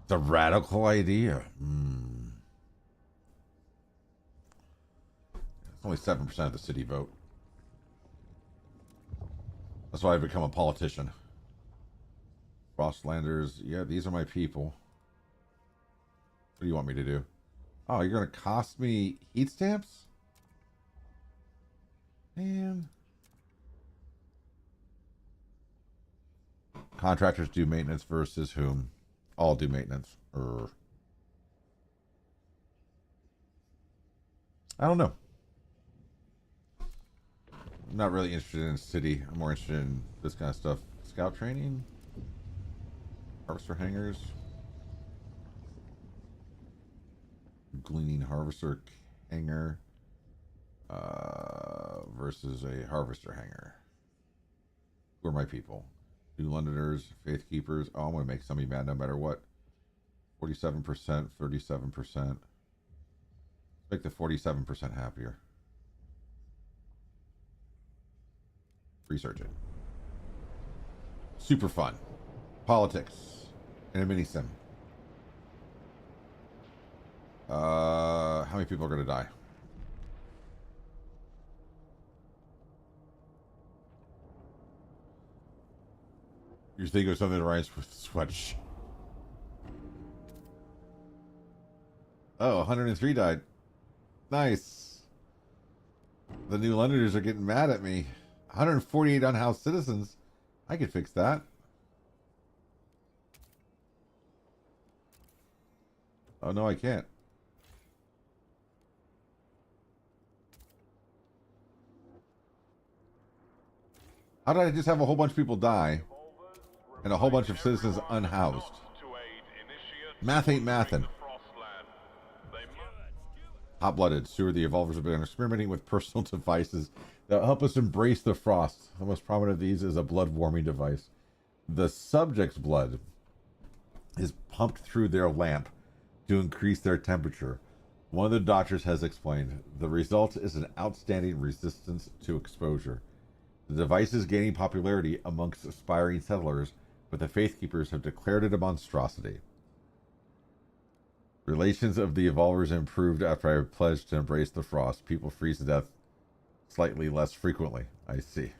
B: It's a radical idea. It's only 7% of the city vote. That's why I've become a politician. Frostlanders. Yeah, these are my people. What do you want me to do? Oh, you're gonna cost me heat stamps? Man. Contractors do maintenance versus whom? All do maintenance. I don't know. I'm not really interested in city. I'm more interested in this kind of stuff. Scout training? Harvester hangars? Gleaning harvester hanger versus a harvester hanger. Who are my people? New Londoners, Faith Keepers. Oh, I'm going to make somebody mad no matter what. 47%, 37%. Make the 47% happier. Research it. Super fun. Politics. In a mini sim. How many people are going to die? You're thinking of something that rhymes with sweat. Oh, 103 died. Nice. The New Londoners are getting mad at me. 148 unhoused citizens. I could fix that. Oh, no, I can't. How did I just have a whole bunch of people die and a whole bunch of citizens unhoused? Math ain't mathin'. Hot-blooded. Sewer, the evolvers have been experimenting with personal devices that help us embrace the frost. The most prominent of these is a blood-warming device. The subject's blood is pumped through their lamp to increase their temperature. One of the doctors has explained, the result is an outstanding resistance to exposure. The device is gaining popularity amongst aspiring settlers, but the Faithkeepers have declared it a monstrosity. Relations of the evolvers improved after I pledged to embrace the frost. People freeze to death slightly less frequently. I see.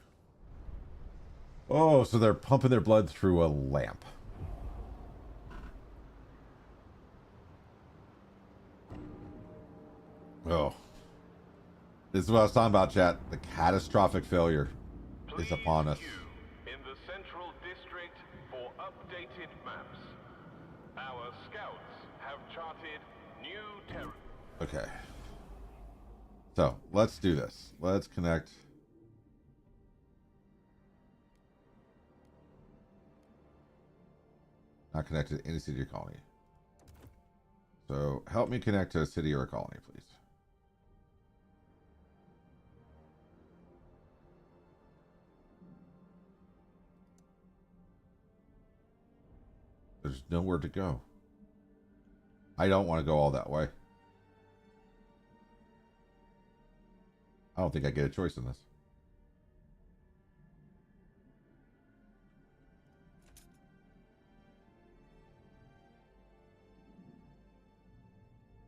B: Oh, so they're pumping their blood through a lamp. Oh. This is what I was talking about, chat. The catastrophic failure is upon us.
C: In the Central District for updated maps. Our scouts have charted new territory.
B: Okay. So, let's do this. Let's connect. Not connected to any city or colony. So, help me connect to a city or a colony, please. There's nowhere to go. I don't want to go all that way. I don't think I get a choice in this.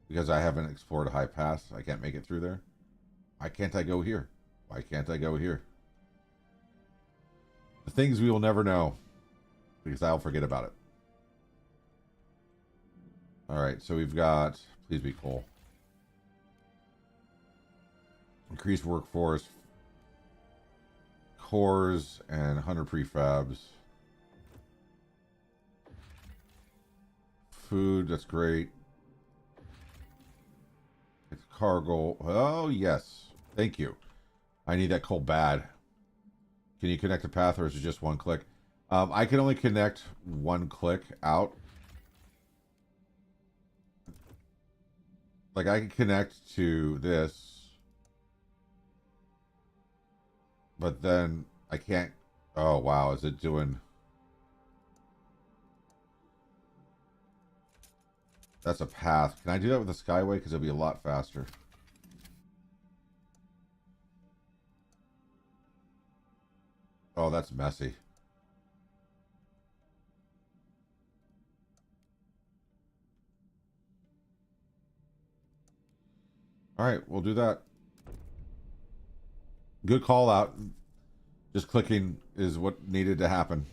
B: Because I haven't explored a high pass, I can't make it through there. Why can't I go here? Why can't I go here? The things we will never know. Because I'll forget about it. Alright, so we've got... Please be cool. Increased workforce. Cores and 100 prefabs. Food, that's great. It's cargo. Oh, yes. Thank you. I need that coal bad. Can you connect a path or is it just one click? I can only connect one click out. Like, I can connect to this. But then I can't... Oh, wow. Is it doing... That's a path. Can I do that with the Skyway? Because it'll be a lot faster. Oh, that's messy. Alright, we'll do that. Good call out. Just clicking is what needed to happen.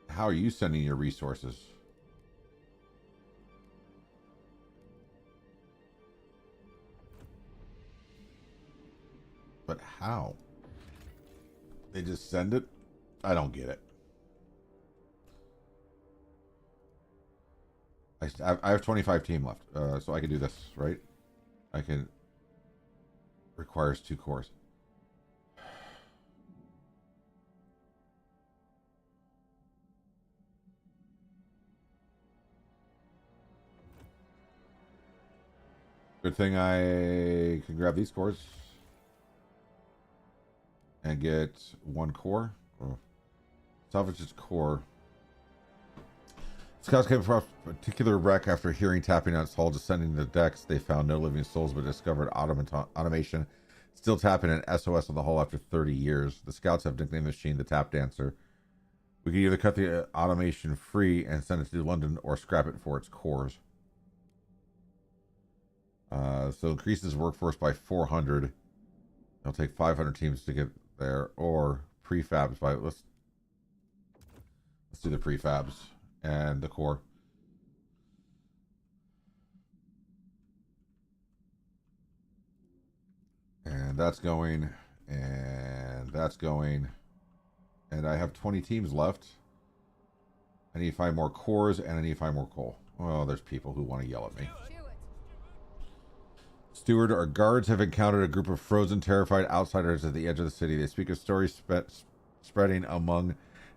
B: How are you sending your resources? But how? They just send it? I don't get it. I have 25 team left, so I can do this, right? I can... Requires 2 cores. Good thing I can grab these cores and get 1 core. Oh. Salvage its core. Scouts came across a particular wreck after hearing tapping on its hull. Descending the decks, they found no living souls, but discovered automation still tapping an SOS on the hull after 30 years. The scouts have nicknamed the machine the Tap Dancer. We can either cut the automation free and send it to London or scrap it for its cores. So increases workforce by 400. It'll take 500 teams to get there, or prefabs by let's do the prefabs and the core. And that's going, and that's going, and I have 20 teams left. I need to find more cores and I need to find more coal. Oh, there's people who want to yell at me. Steward, our guards have encountered a group of frozen, terrified outsiders at the edge of the city. They speak of stories spreading among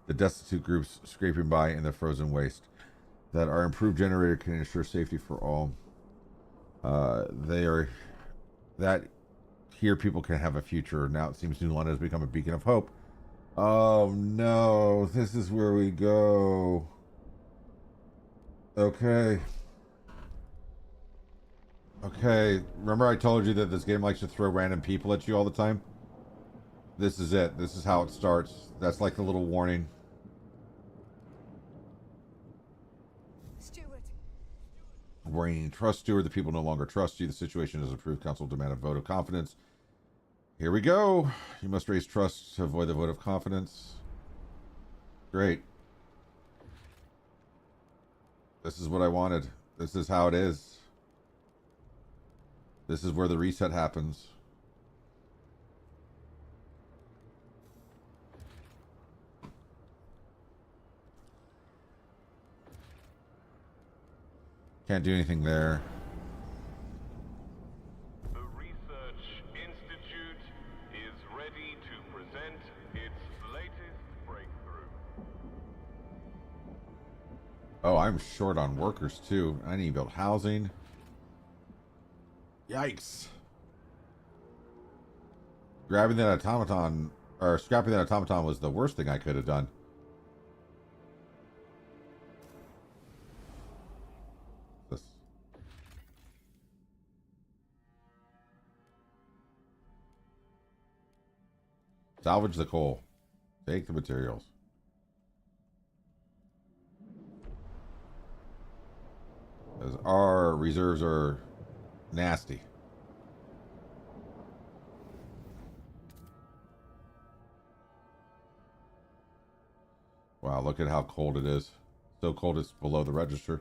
B: the destitute groups scraping by in the frozen waste. That our improved generator can ensure safety for all. They are that here people can have a future. Now it seems New London has become a beacon of hope. Oh no, this is where we go. Okay. Okay, remember I told you that this game likes to throw random people at you all the time? This is it. This is how it starts. That's like the little warning.
F: Steward.
B: Warning, trust Steward. The people no longer trust you. The situation has approved. Council demand a vote of confidence. Here we go. You must raise trust to avoid the vote of confidence. Great. This is what I wanted. This is how it is. This is where the reset happens. Can't do anything there.
C: The Research Institute is ready to present its latest breakthrough.
B: Oh, I'm short on workers too. I need to build housing. Yikes. Grabbing that automaton, or scrapping that automaton was the worst thing I could have done. This. Salvage the coal. Take the materials. Because our reserves are nasty. Wow, look at how cold it is. So cold it's below the register.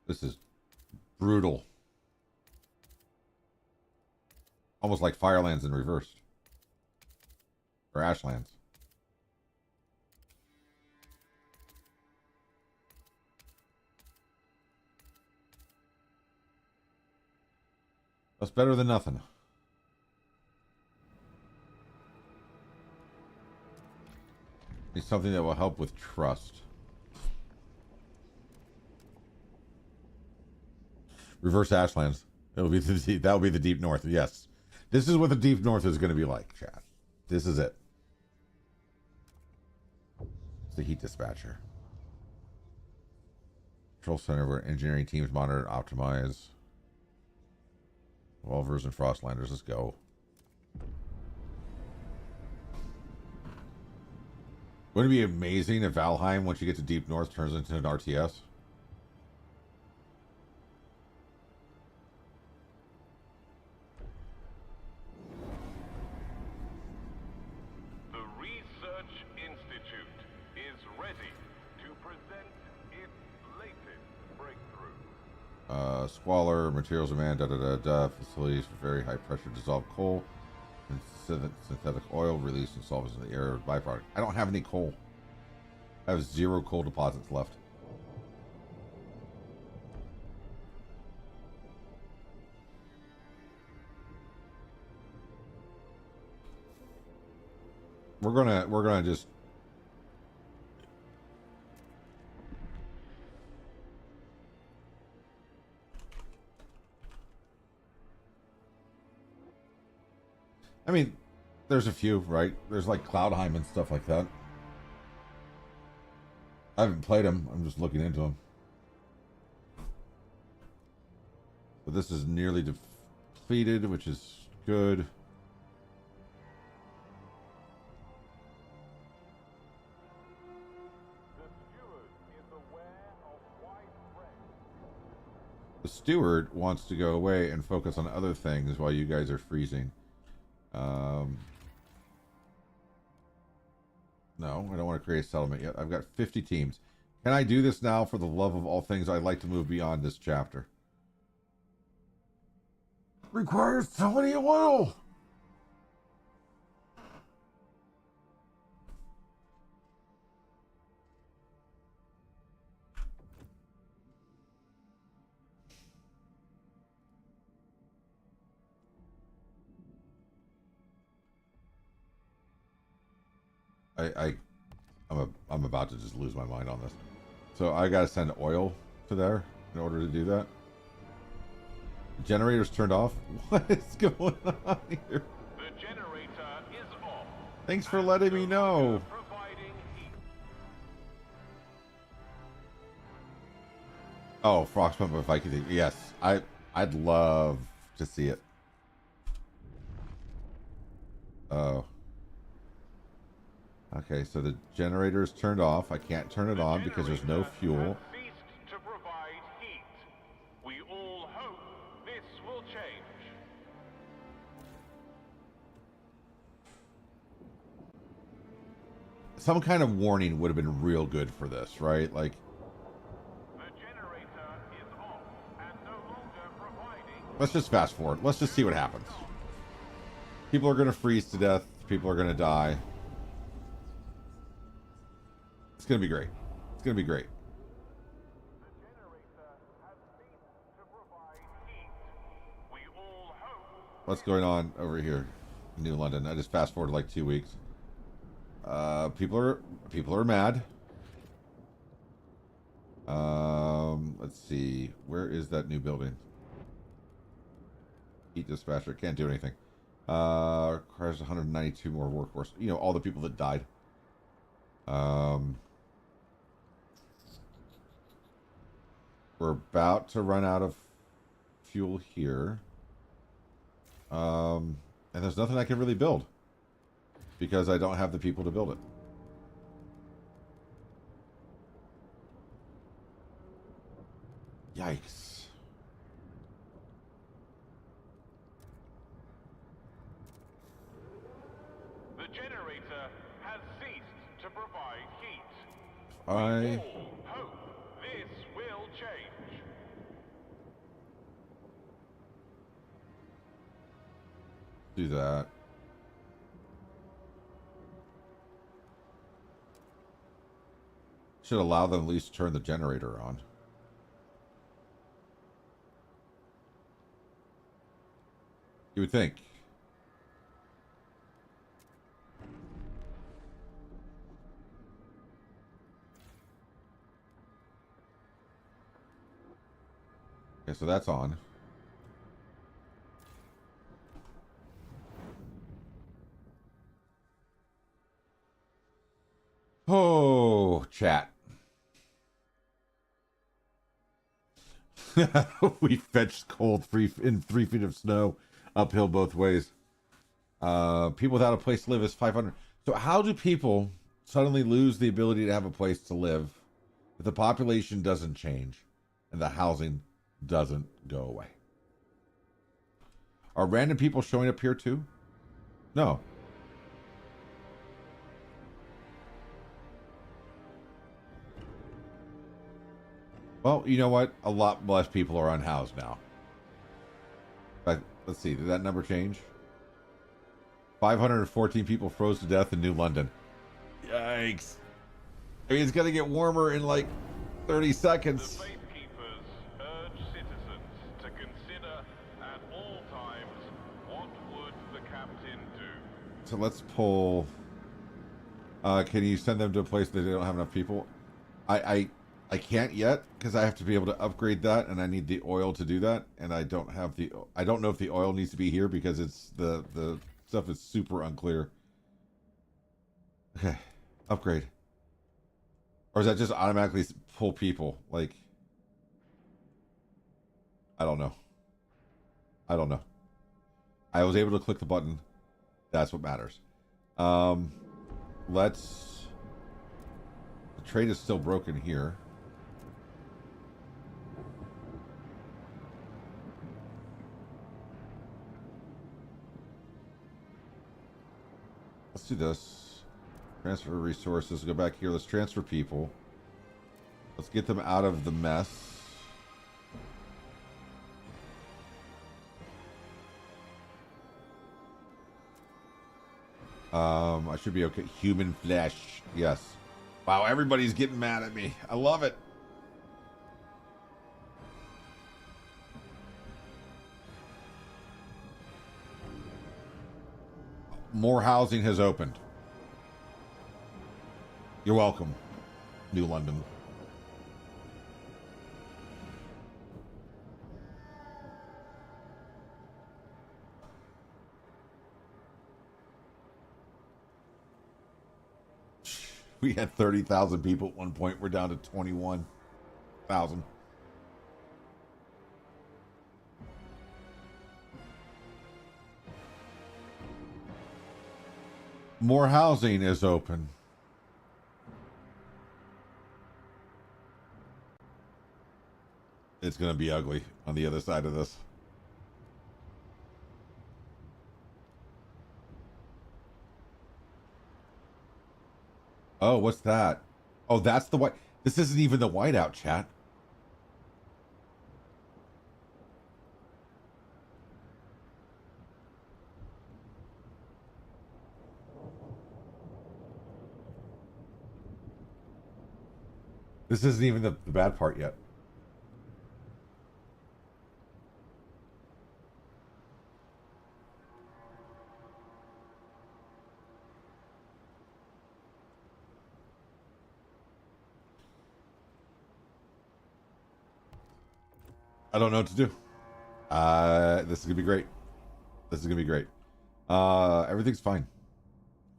B: This is brutal. Almost like Firelands in reverse. Or Ashlands. That's better than nothing. It's something that will help with trust. Reverse Ashlands. It'll be that'll be the deep north. Yes. This is what the deep north is going to be like, chat. This is it. It's the heat dispatcher. Control center where engineering teams monitor and optimize. Wolvers and Frostlanders, let's go. Wouldn't it be amazing if Valheim, once you get to Deep North, turns into an RTS?
C: The Research Institute is ready to present its latest breakthrough.
B: Squalor, materials demand, facilities for very high pressure dissolved coal, and synthetic oil released and solvents in the air byproduct. I don't have any coal. I have 0 coal deposits left. We're gonna just I mean, there's a few, right? There's like Cloudheim and stuff like that. I haven't played them. I'm just looking into them. But this is nearly depleted, which is good. The steward wants to go away and focus on other things while you guys are freezing. No, I don't want to create a settlement yet. I've got 50 teams. Can I do this now? For the love of all things, I'd like to move beyond this chapter. requires so many oil. I'm about to just lose my mind on this. So I gotta send oil to there in order to do that. Generator's turned off. What is going on here?
C: The generator is off.
B: Thanks for letting me know.
C: Providing heat.
B: Oh, Frostpunk if I could. Yes, I'd love to see it. Oh. Okay, so the generator is turned off. I can't turn it on because there's no fuel.
C: Ceased to provide heat. We all hope this will change.
B: Some kind of warning would have been real good for this, right? Like,
C: The generator is off and no longer providing.
B: let's just fast forward. Let's just see what happens. People are going to freeze to death. People are going to die. It's going to be great. It's going to be great.
C: The generator has ceased to provide heat. We all hope.
B: What's going on over here in New London? I just fast forwarded like 2 weeks. People are mad. Let's see. Where is that new building? Heat dispatcher. Can't do anything. Requires 192 more workforce. You know, all the people that died. We're about to run out of fuel here. And there's nothing I can really build because I don't have the people to build it. Yikes.
C: The generator has ceased to provide heat.
B: I
C: All hope this will change.
B: do that. Should allow them at least turn the generator on. You would think. Okay, so that's on. Oh, chat. We fetched cold in 3 feet of snow, uphill both ways. People without a place to live is 500. So how do people suddenly lose the ability to have a place to live if the population doesn't change and the housing doesn't go away? Are random people showing up here too? No. Well, you know what? A lot less people are unhoused now. But let's see, did that number change? 514 people froze to death in New London. Yikes. I mean, it's going to get warmer in like 30
C: The
B: seconds.
C: faith keepers urge citizens to consider at all times what would the captain do.
B: So let's pull. Can you send them to a place that they don't have enough people? I can't yet because I have to be able to upgrade that, and I need the oil to do that. And I don't have the. I don't know if the oil needs to be here because it's the stuff is super unclear. Okay, upgrade. Or is that just automatically pull people? Like, I don't know. I don't know. I was able to click the button. That's what matters. Let's. The trade is still broken here. Let's do this. Transfer resources. Go back here. Let's transfer people. Let's get them out of the mess. I should be okay. Human flesh. Yes. Wow, everybody's getting mad at me. I love it. More housing has opened. You're welcome, New London. We had 30,000 people at one point. We're down to 21,000. More housing is open. It's going to be ugly on the other side of this. Oh, what's that? Oh, that's the white. This isn't even the whiteout, chat. This isn't even the bad part yet. I don't know what to do. This is gonna be great. This is gonna be great. Everything's fine.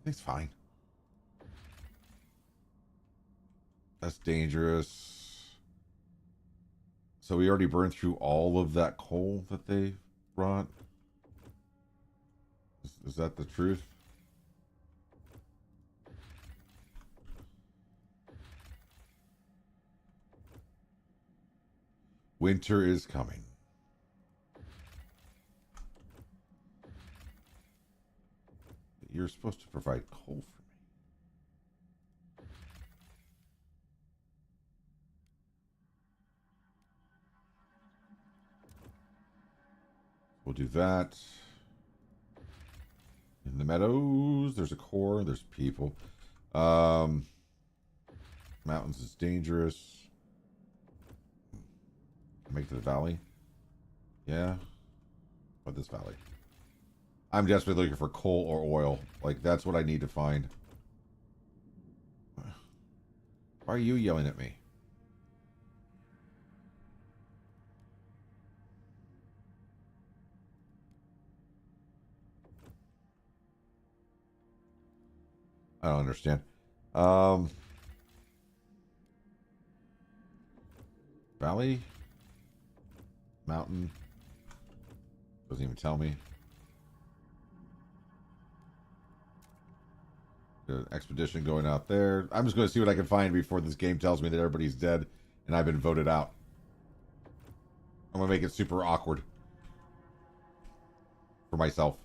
B: Everything's fine. That's dangerous. So we already burned through all of that coal that they brought. Is that the truth? Winter is coming. You're supposed to provide coal for me. We'll do that. In the meadows, there's a core, there's people. Mountains is dangerous. Make it to the valley. Yeah. What this valley? I'm desperately looking for coal or oil. Like, that's what I need to find. Why are you yelling at me? I don't understand. Valley? Mountain? Doesn't even tell me. An expedition going out there. I'm just going to see what I can find before this game tells me that everybody's dead and I've been voted out. I'm going to make it super awkward for myself.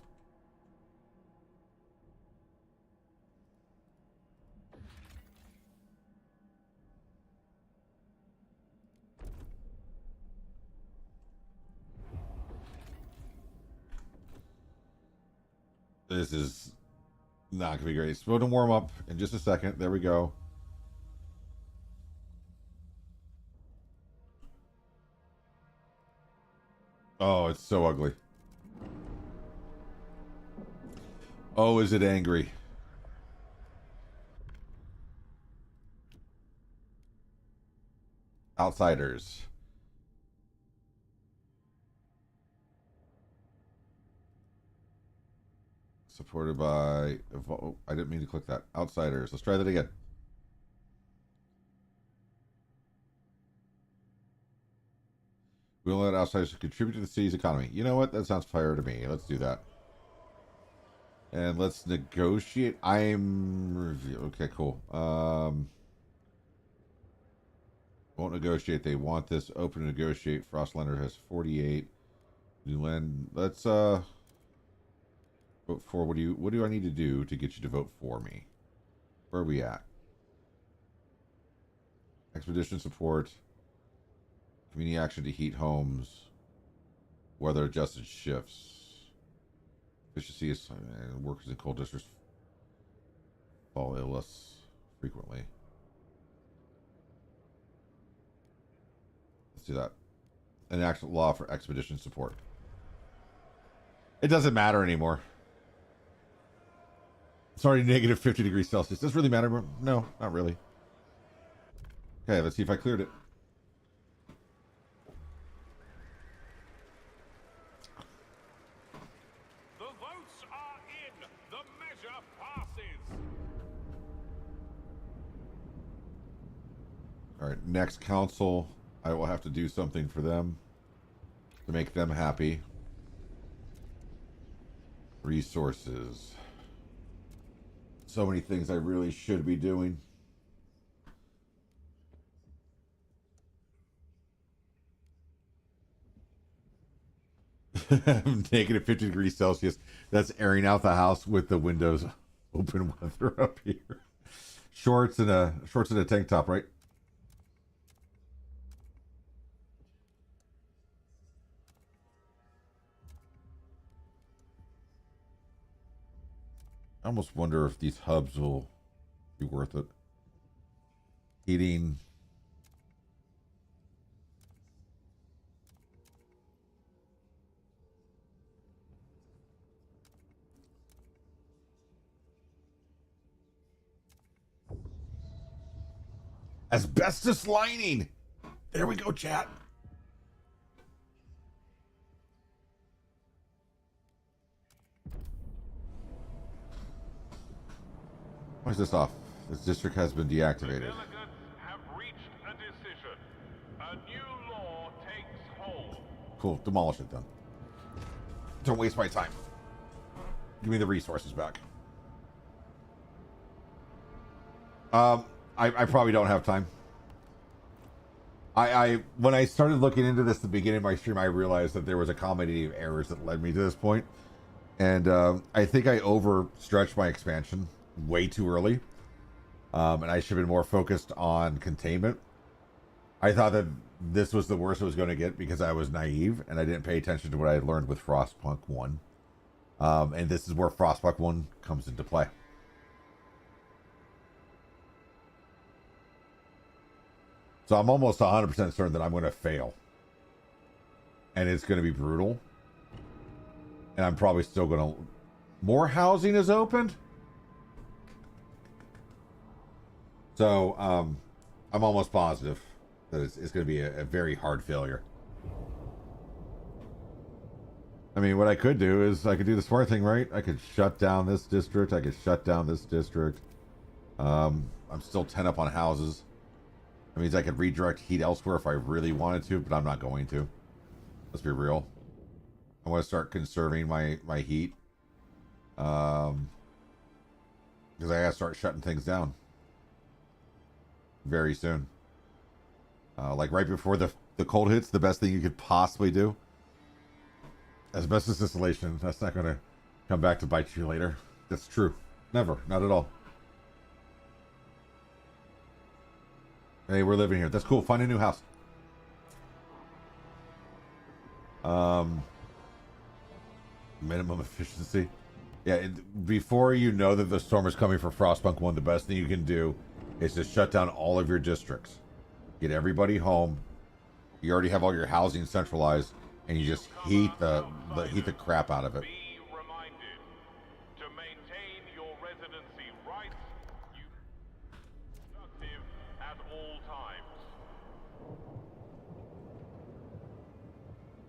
B: This is not going to be great. It's supposed to warm up in just a second. There we go. Oh, it's so ugly. Oh, is it angry? Outsiders. Supported by... Oh, I didn't mean to click that. Outsiders. Let's try that again. We'll let outsiders contribute to the city's economy. You know what? That sounds fair to me. Let's do that. And let's negotiate. Okay, cool. Won't negotiate. They want this. Open to negotiate. Frostlander has 48. New land. Let's vote for. What do I need to do to get you to vote for me? Where are we at? Expedition support. Community action to heat homes. Weather adjusted shifts. Efficiency is workers in coal districts. fall ill less frequently. Let's do that. An actual law for expedition support. It doesn't matter anymore. It's already negative 50 degrees Celsius. Does it really matter? No, not really. Okay, let's see if I cleared it.
C: The votes are in. The measure passes.
B: All right, next council, I will have to do something for them to make them happy. Resources. So many things I really should be doing. Negative 50 degrees Celsius. That's airing out the house with the windows open weather up here. Shorts and a tank top, right? I almost wonder if these hubs will be worth it. Heating. Asbestos lining. There we go, chat. Why is this off? This district has been deactivated.
C: Delegates have reached a decision. A new law takes hold.
B: Cool. Demolish it then. Don't waste my time. Give me the resources back. I probably don't have time. I when I started looking into this at the beginning of my stream, I realized that there was a combination of errors that led me to this point. And I think I overstretched my expansion way too early. And I should have been more focused on containment. I thought that this was the worst it was going to get because I was naive and I didn't pay attention to what I had learned with Frostpunk 1. And this is where Frostpunk 1 comes into play. So I'm almost 100% certain that I'm going to fail. And it's going to be brutal. And I'm probably still going to... More housing is opened? So, I'm almost positive that it's going to be a very hard failure. I mean, what I could do is I could do the smart thing, right? I could shut down this district. I could shut down this district. I'm still 10 up on houses. That means I could redirect heat elsewhere if I really wanted to, but I'm not going to. Let's be real. I want to start conserving my heat. Because I gotta start shutting things down. Very soon. Like right before the cold hits, the best thing you could possibly do. Asbestos installation, that's not going to come back to bite you later. That's true. Never. Not at all. Hey, we're living here. That's cool. Find a new house. Minimum efficiency. Yeah, before you know that the storm is coming for Frostpunk 1, the best thing you can do is to shut down all of your districts. Get everybody home. You already have all your housing centralized, and you just heat the crap out of it.
C: Be reminded to maintain your residency rights. You productive at all times.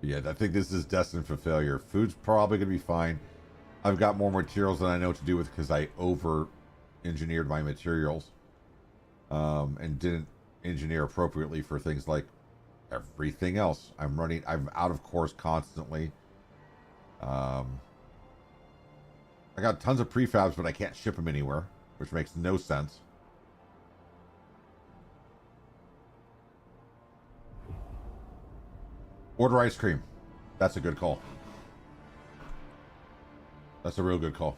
B: Yeah, I think this is destined for failure. Food's probably going to be fine. I've got more materials than I know what to do with because I over-engineered my materials. And didn't engineer appropriately for things like everything else. I'm out of course constantly. I got tons of prefabs, but I can't ship them anywhere, which makes no sense. Order ice cream. That's a good call. That's a real good call.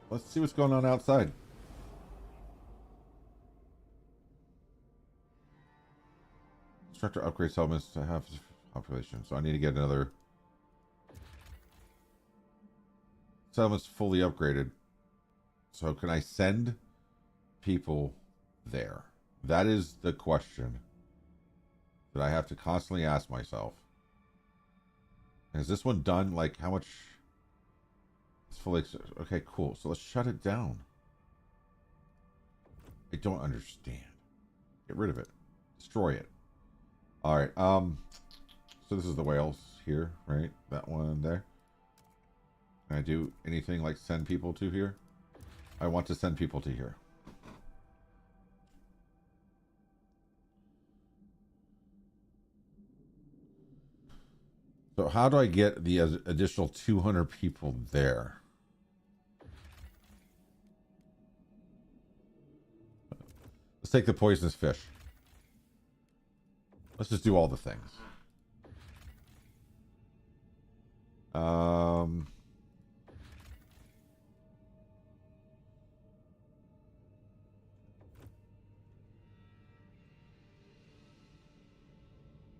B: Let's see what's going on outside. Structure upgrade settlements to have population. So I need to get another settlement's fully upgraded. So can I send people there? That is the question that I have to constantly ask myself. Is this one done? Like, how much? It's fully... Okay, cool. So let's shut it down. I don't understand. Get rid of it. Destroy it. All right. So this is the whales here, right? That one there. Can I do anything like send people to here? I want to send people to here. So how do I get the additional 200 people there? Let's take the poisonous fish. Let's just do all the things.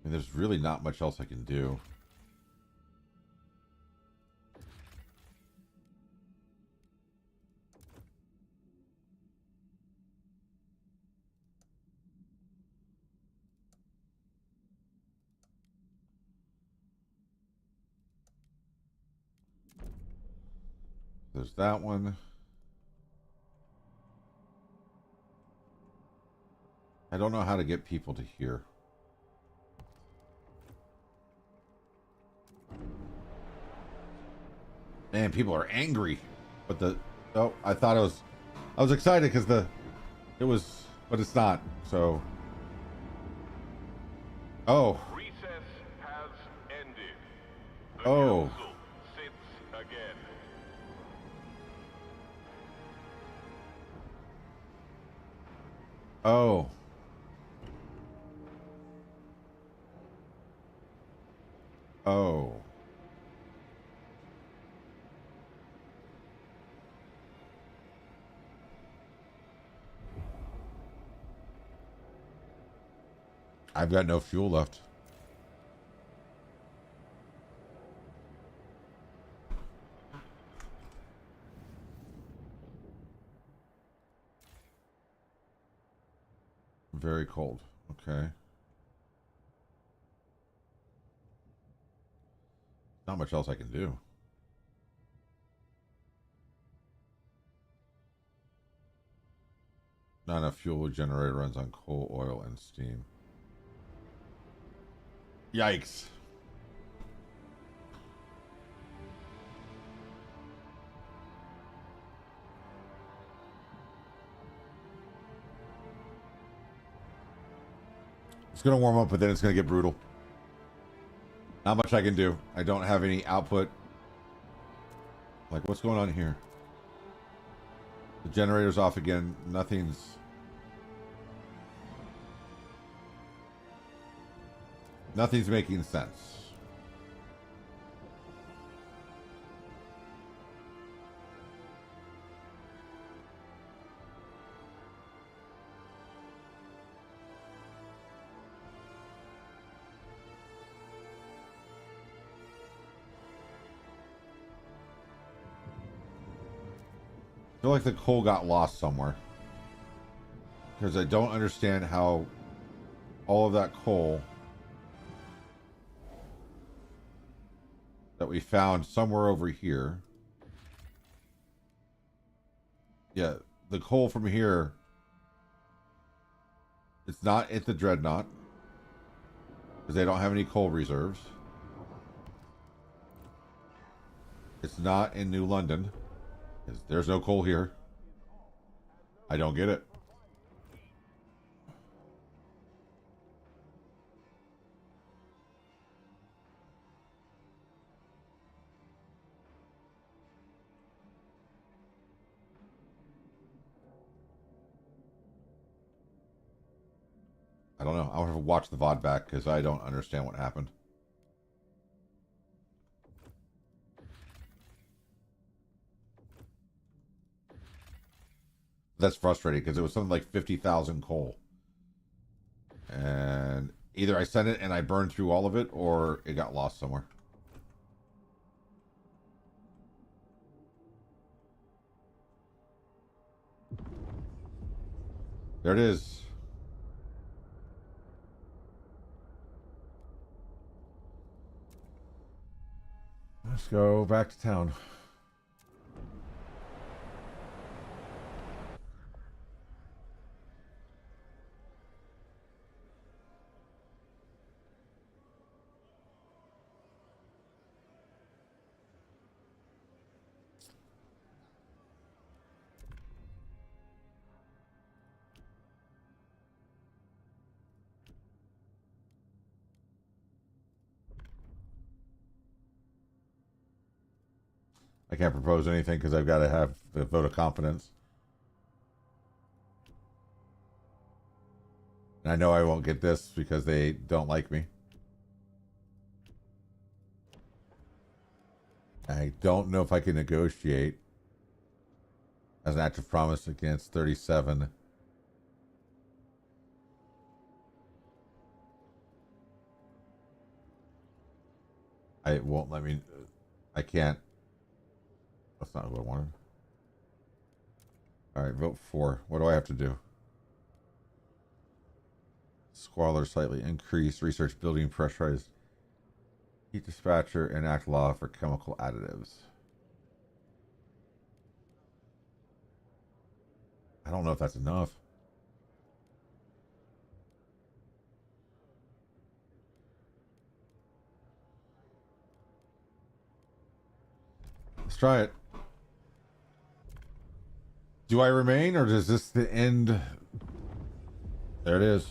B: And there's really not much else I can do. There's that one. I don't know how to get people to here. Man, people are angry. But the... Oh, I thought it was... I was excited because it was... But it's not, so... Oh.
C: Recess has ended. The
B: Oh.
C: council sits again.
B: Oh. Oh. I've got no fuel left. Very cold. Okay. Not much else I can do. Not enough fuel. Generator runs on coal, oil, and steam. Yikes. It's going to warm up, but then it's going to get brutal. Not much I can do. I don't have any output. Like, what's going on here? The generator's off again. Nothing's... Nothing's making sense. I feel like the coal got lost somewhere. Because I don't understand how all of that coal that we found somewhere over here. Yeah, the coal from here. It's not at the Dreadnought. Because they don't have any coal reserves. It's not in New London. There's no coal here. I don't get it. I don't know. I'll have to watch the VOD back because I don't understand what happened. That's frustrating because it was something like 50,000 coal. And either I sent it and I burned through all of it or it got lost somewhere. There it is. Let's go back to town. I can't propose anything because I've got to have the vote of confidence. And I know I won't get this because they don't like me. I don't know if I can negotiate as an act of promise against 37. It won't let me. I can't. That's not what I wanted. All right, vote for. What do I have to do? Squalor slightly increase. Research building pressurized. Heat dispatcher. Enact law for chemical additives. I don't know if that's enough. Let's try it. Do I remain, or does this the end? There it is.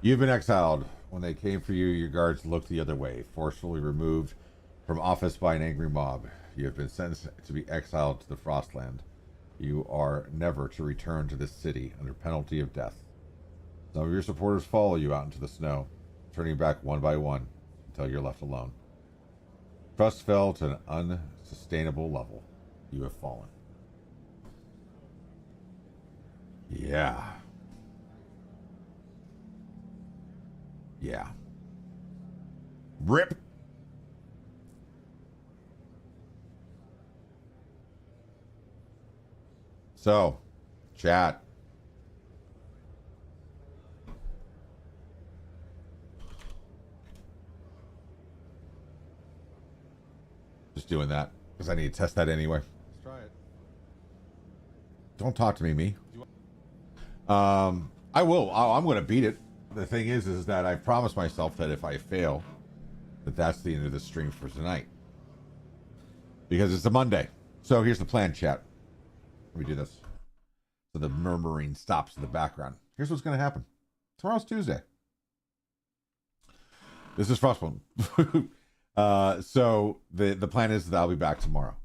B: You've been exiled. When they came for you, your guards looked the other way, forcefully removed from office by an angry mob. You have been sentenced to be exiled to the Frostland. You are never to return to this city under penalty of death. Some of your supporters follow you out into the snow, turning back one by one until you're left alone. Trust fell to an unsustainable level. You have fallen. Yeah. Yeah. Rip. So, chat. Just doing that because I need to test that anyway. Let's try it. Don't talk to me. I will. I'm going to beat it. The thing is that I've promised myself that if I fail, that's the end of the stream for tonight. Because it's a Monday. So here's the plan, chat. Let me do this. So the murmuring stops in the background. Here's what's going to happen. Tomorrow's Tuesday. This is Frostpunk. So the plan is that I'll be back tomorrow.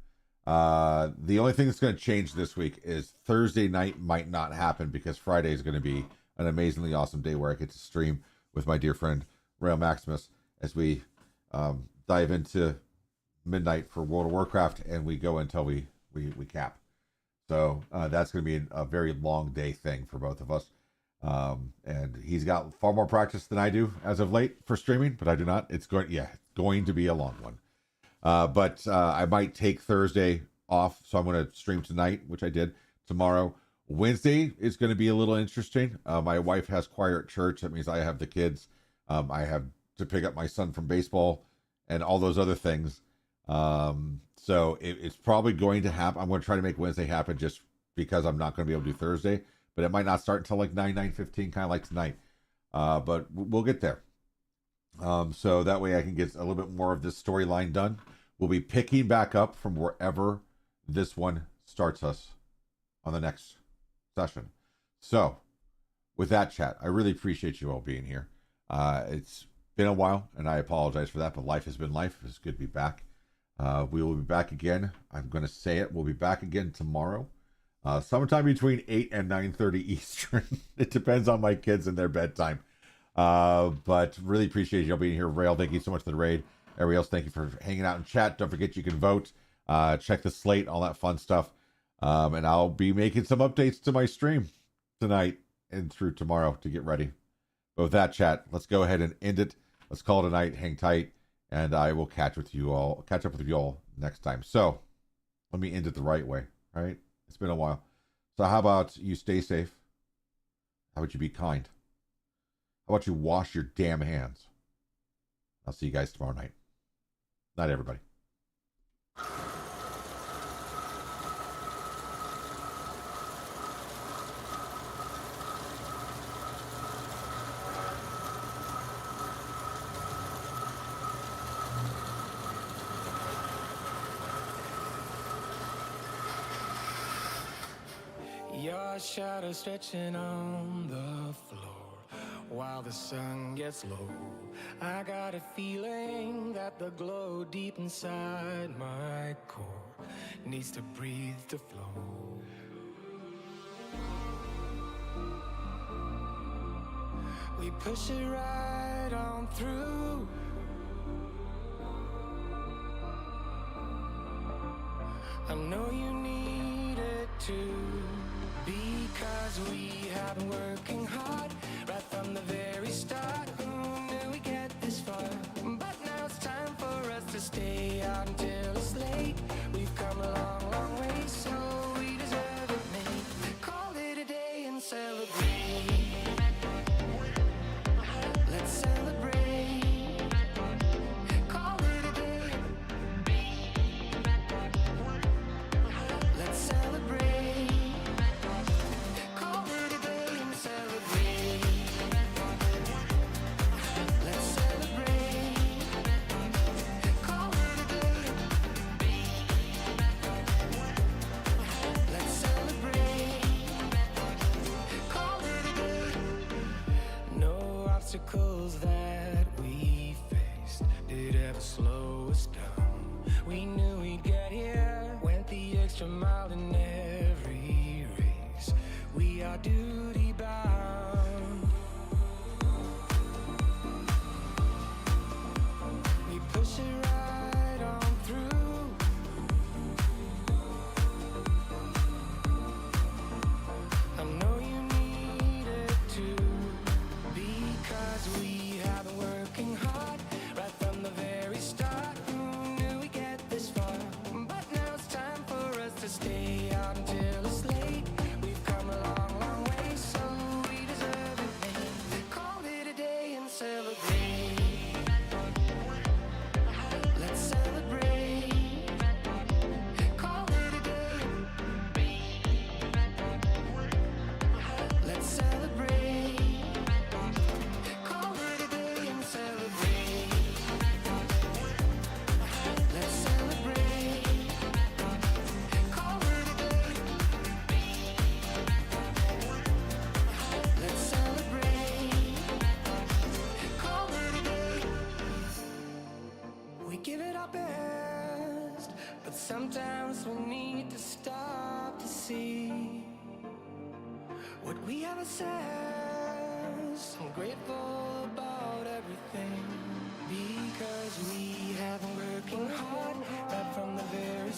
B: The only thing that's going to change this week is Thursday night might not happen because Friday is going to be an amazingly awesome day where I get to stream with my dear friend Rail Maximus as we dive into midnight for World of Warcraft and we go until we cap. So that's going to be a very long day thing for both of us. And he's got far more practice than I do as of late for streaming, but I do not. It's going to be a long one. But I might take Thursday off, so I'm going to stream tonight, which I did tomorrow. Wednesday is going to be a little interesting. My wife has choir at church. That means I have the kids. I have to pick up my son from baseball and all those other things. So it's probably going to happen. I'm going to try to make Wednesday happen just because I'm not going to be able to do Thursday. But it might not start until like 9:15, kind of like tonight. But we'll get there. So that way I can get a little bit more of this storyline done. We'll be picking back up from wherever this one starts us on the next session. So with that, chat, I really appreciate you all being here. It's been a while, and I apologize for that, but life has been life. It's good to be back. We will be back again. I'm going to say it. We'll be back again tomorrow. Sometime between 8 and 9:30 Eastern. It depends on my kids and their bedtime. But really appreciate y'all being here. Rail, thank you so much for the raid. Everybody else, thank you for hanging out in chat. Don't forget you can vote. Check the slate, all that fun stuff. And I'll be making some updates to my stream tonight and through tomorrow to get ready. But with that, chat, let's go ahead and end it. Let's call it a night. Hang tight. And I will catch up with you all next time. So let me end it the right way. All right. It's been a while. So how about you stay safe? How about you be kind? How about you wash your damn hands? I'll see you guys tomorrow night. Night, everybody.
A: Your shadow stretching on the floor while the sun gets low. I got a feeling that the glow deep inside my core needs to breathe to flow. We push it right on through. I know you need it too. Because we have been working hard right from the very start. Who knew we'd get this far? But now it's time for us to stay out until it's late. We've come a long, long way, so we deserve it, mate. Call it a day and celebrate. Let's celebrate. Call it a day. Let's celebrate. Obstacles that we faced did ever slow us down. We knew we'd get here, went the extra mile in every race. We are duty bound. We push it right on through. I know you need it too. Because we have been working hard right from the very start. Who knew we'd get this far? But now it's time for us to stay out until it's late. We've come a long, long way, so we deserve it, mate. Call it a day and celebrate. Let's celebrate. Call it a day. Let's celebrate. Sometimes we need to stop to see what we have ourselves. I'm grateful about everything because we have been working hard right from the very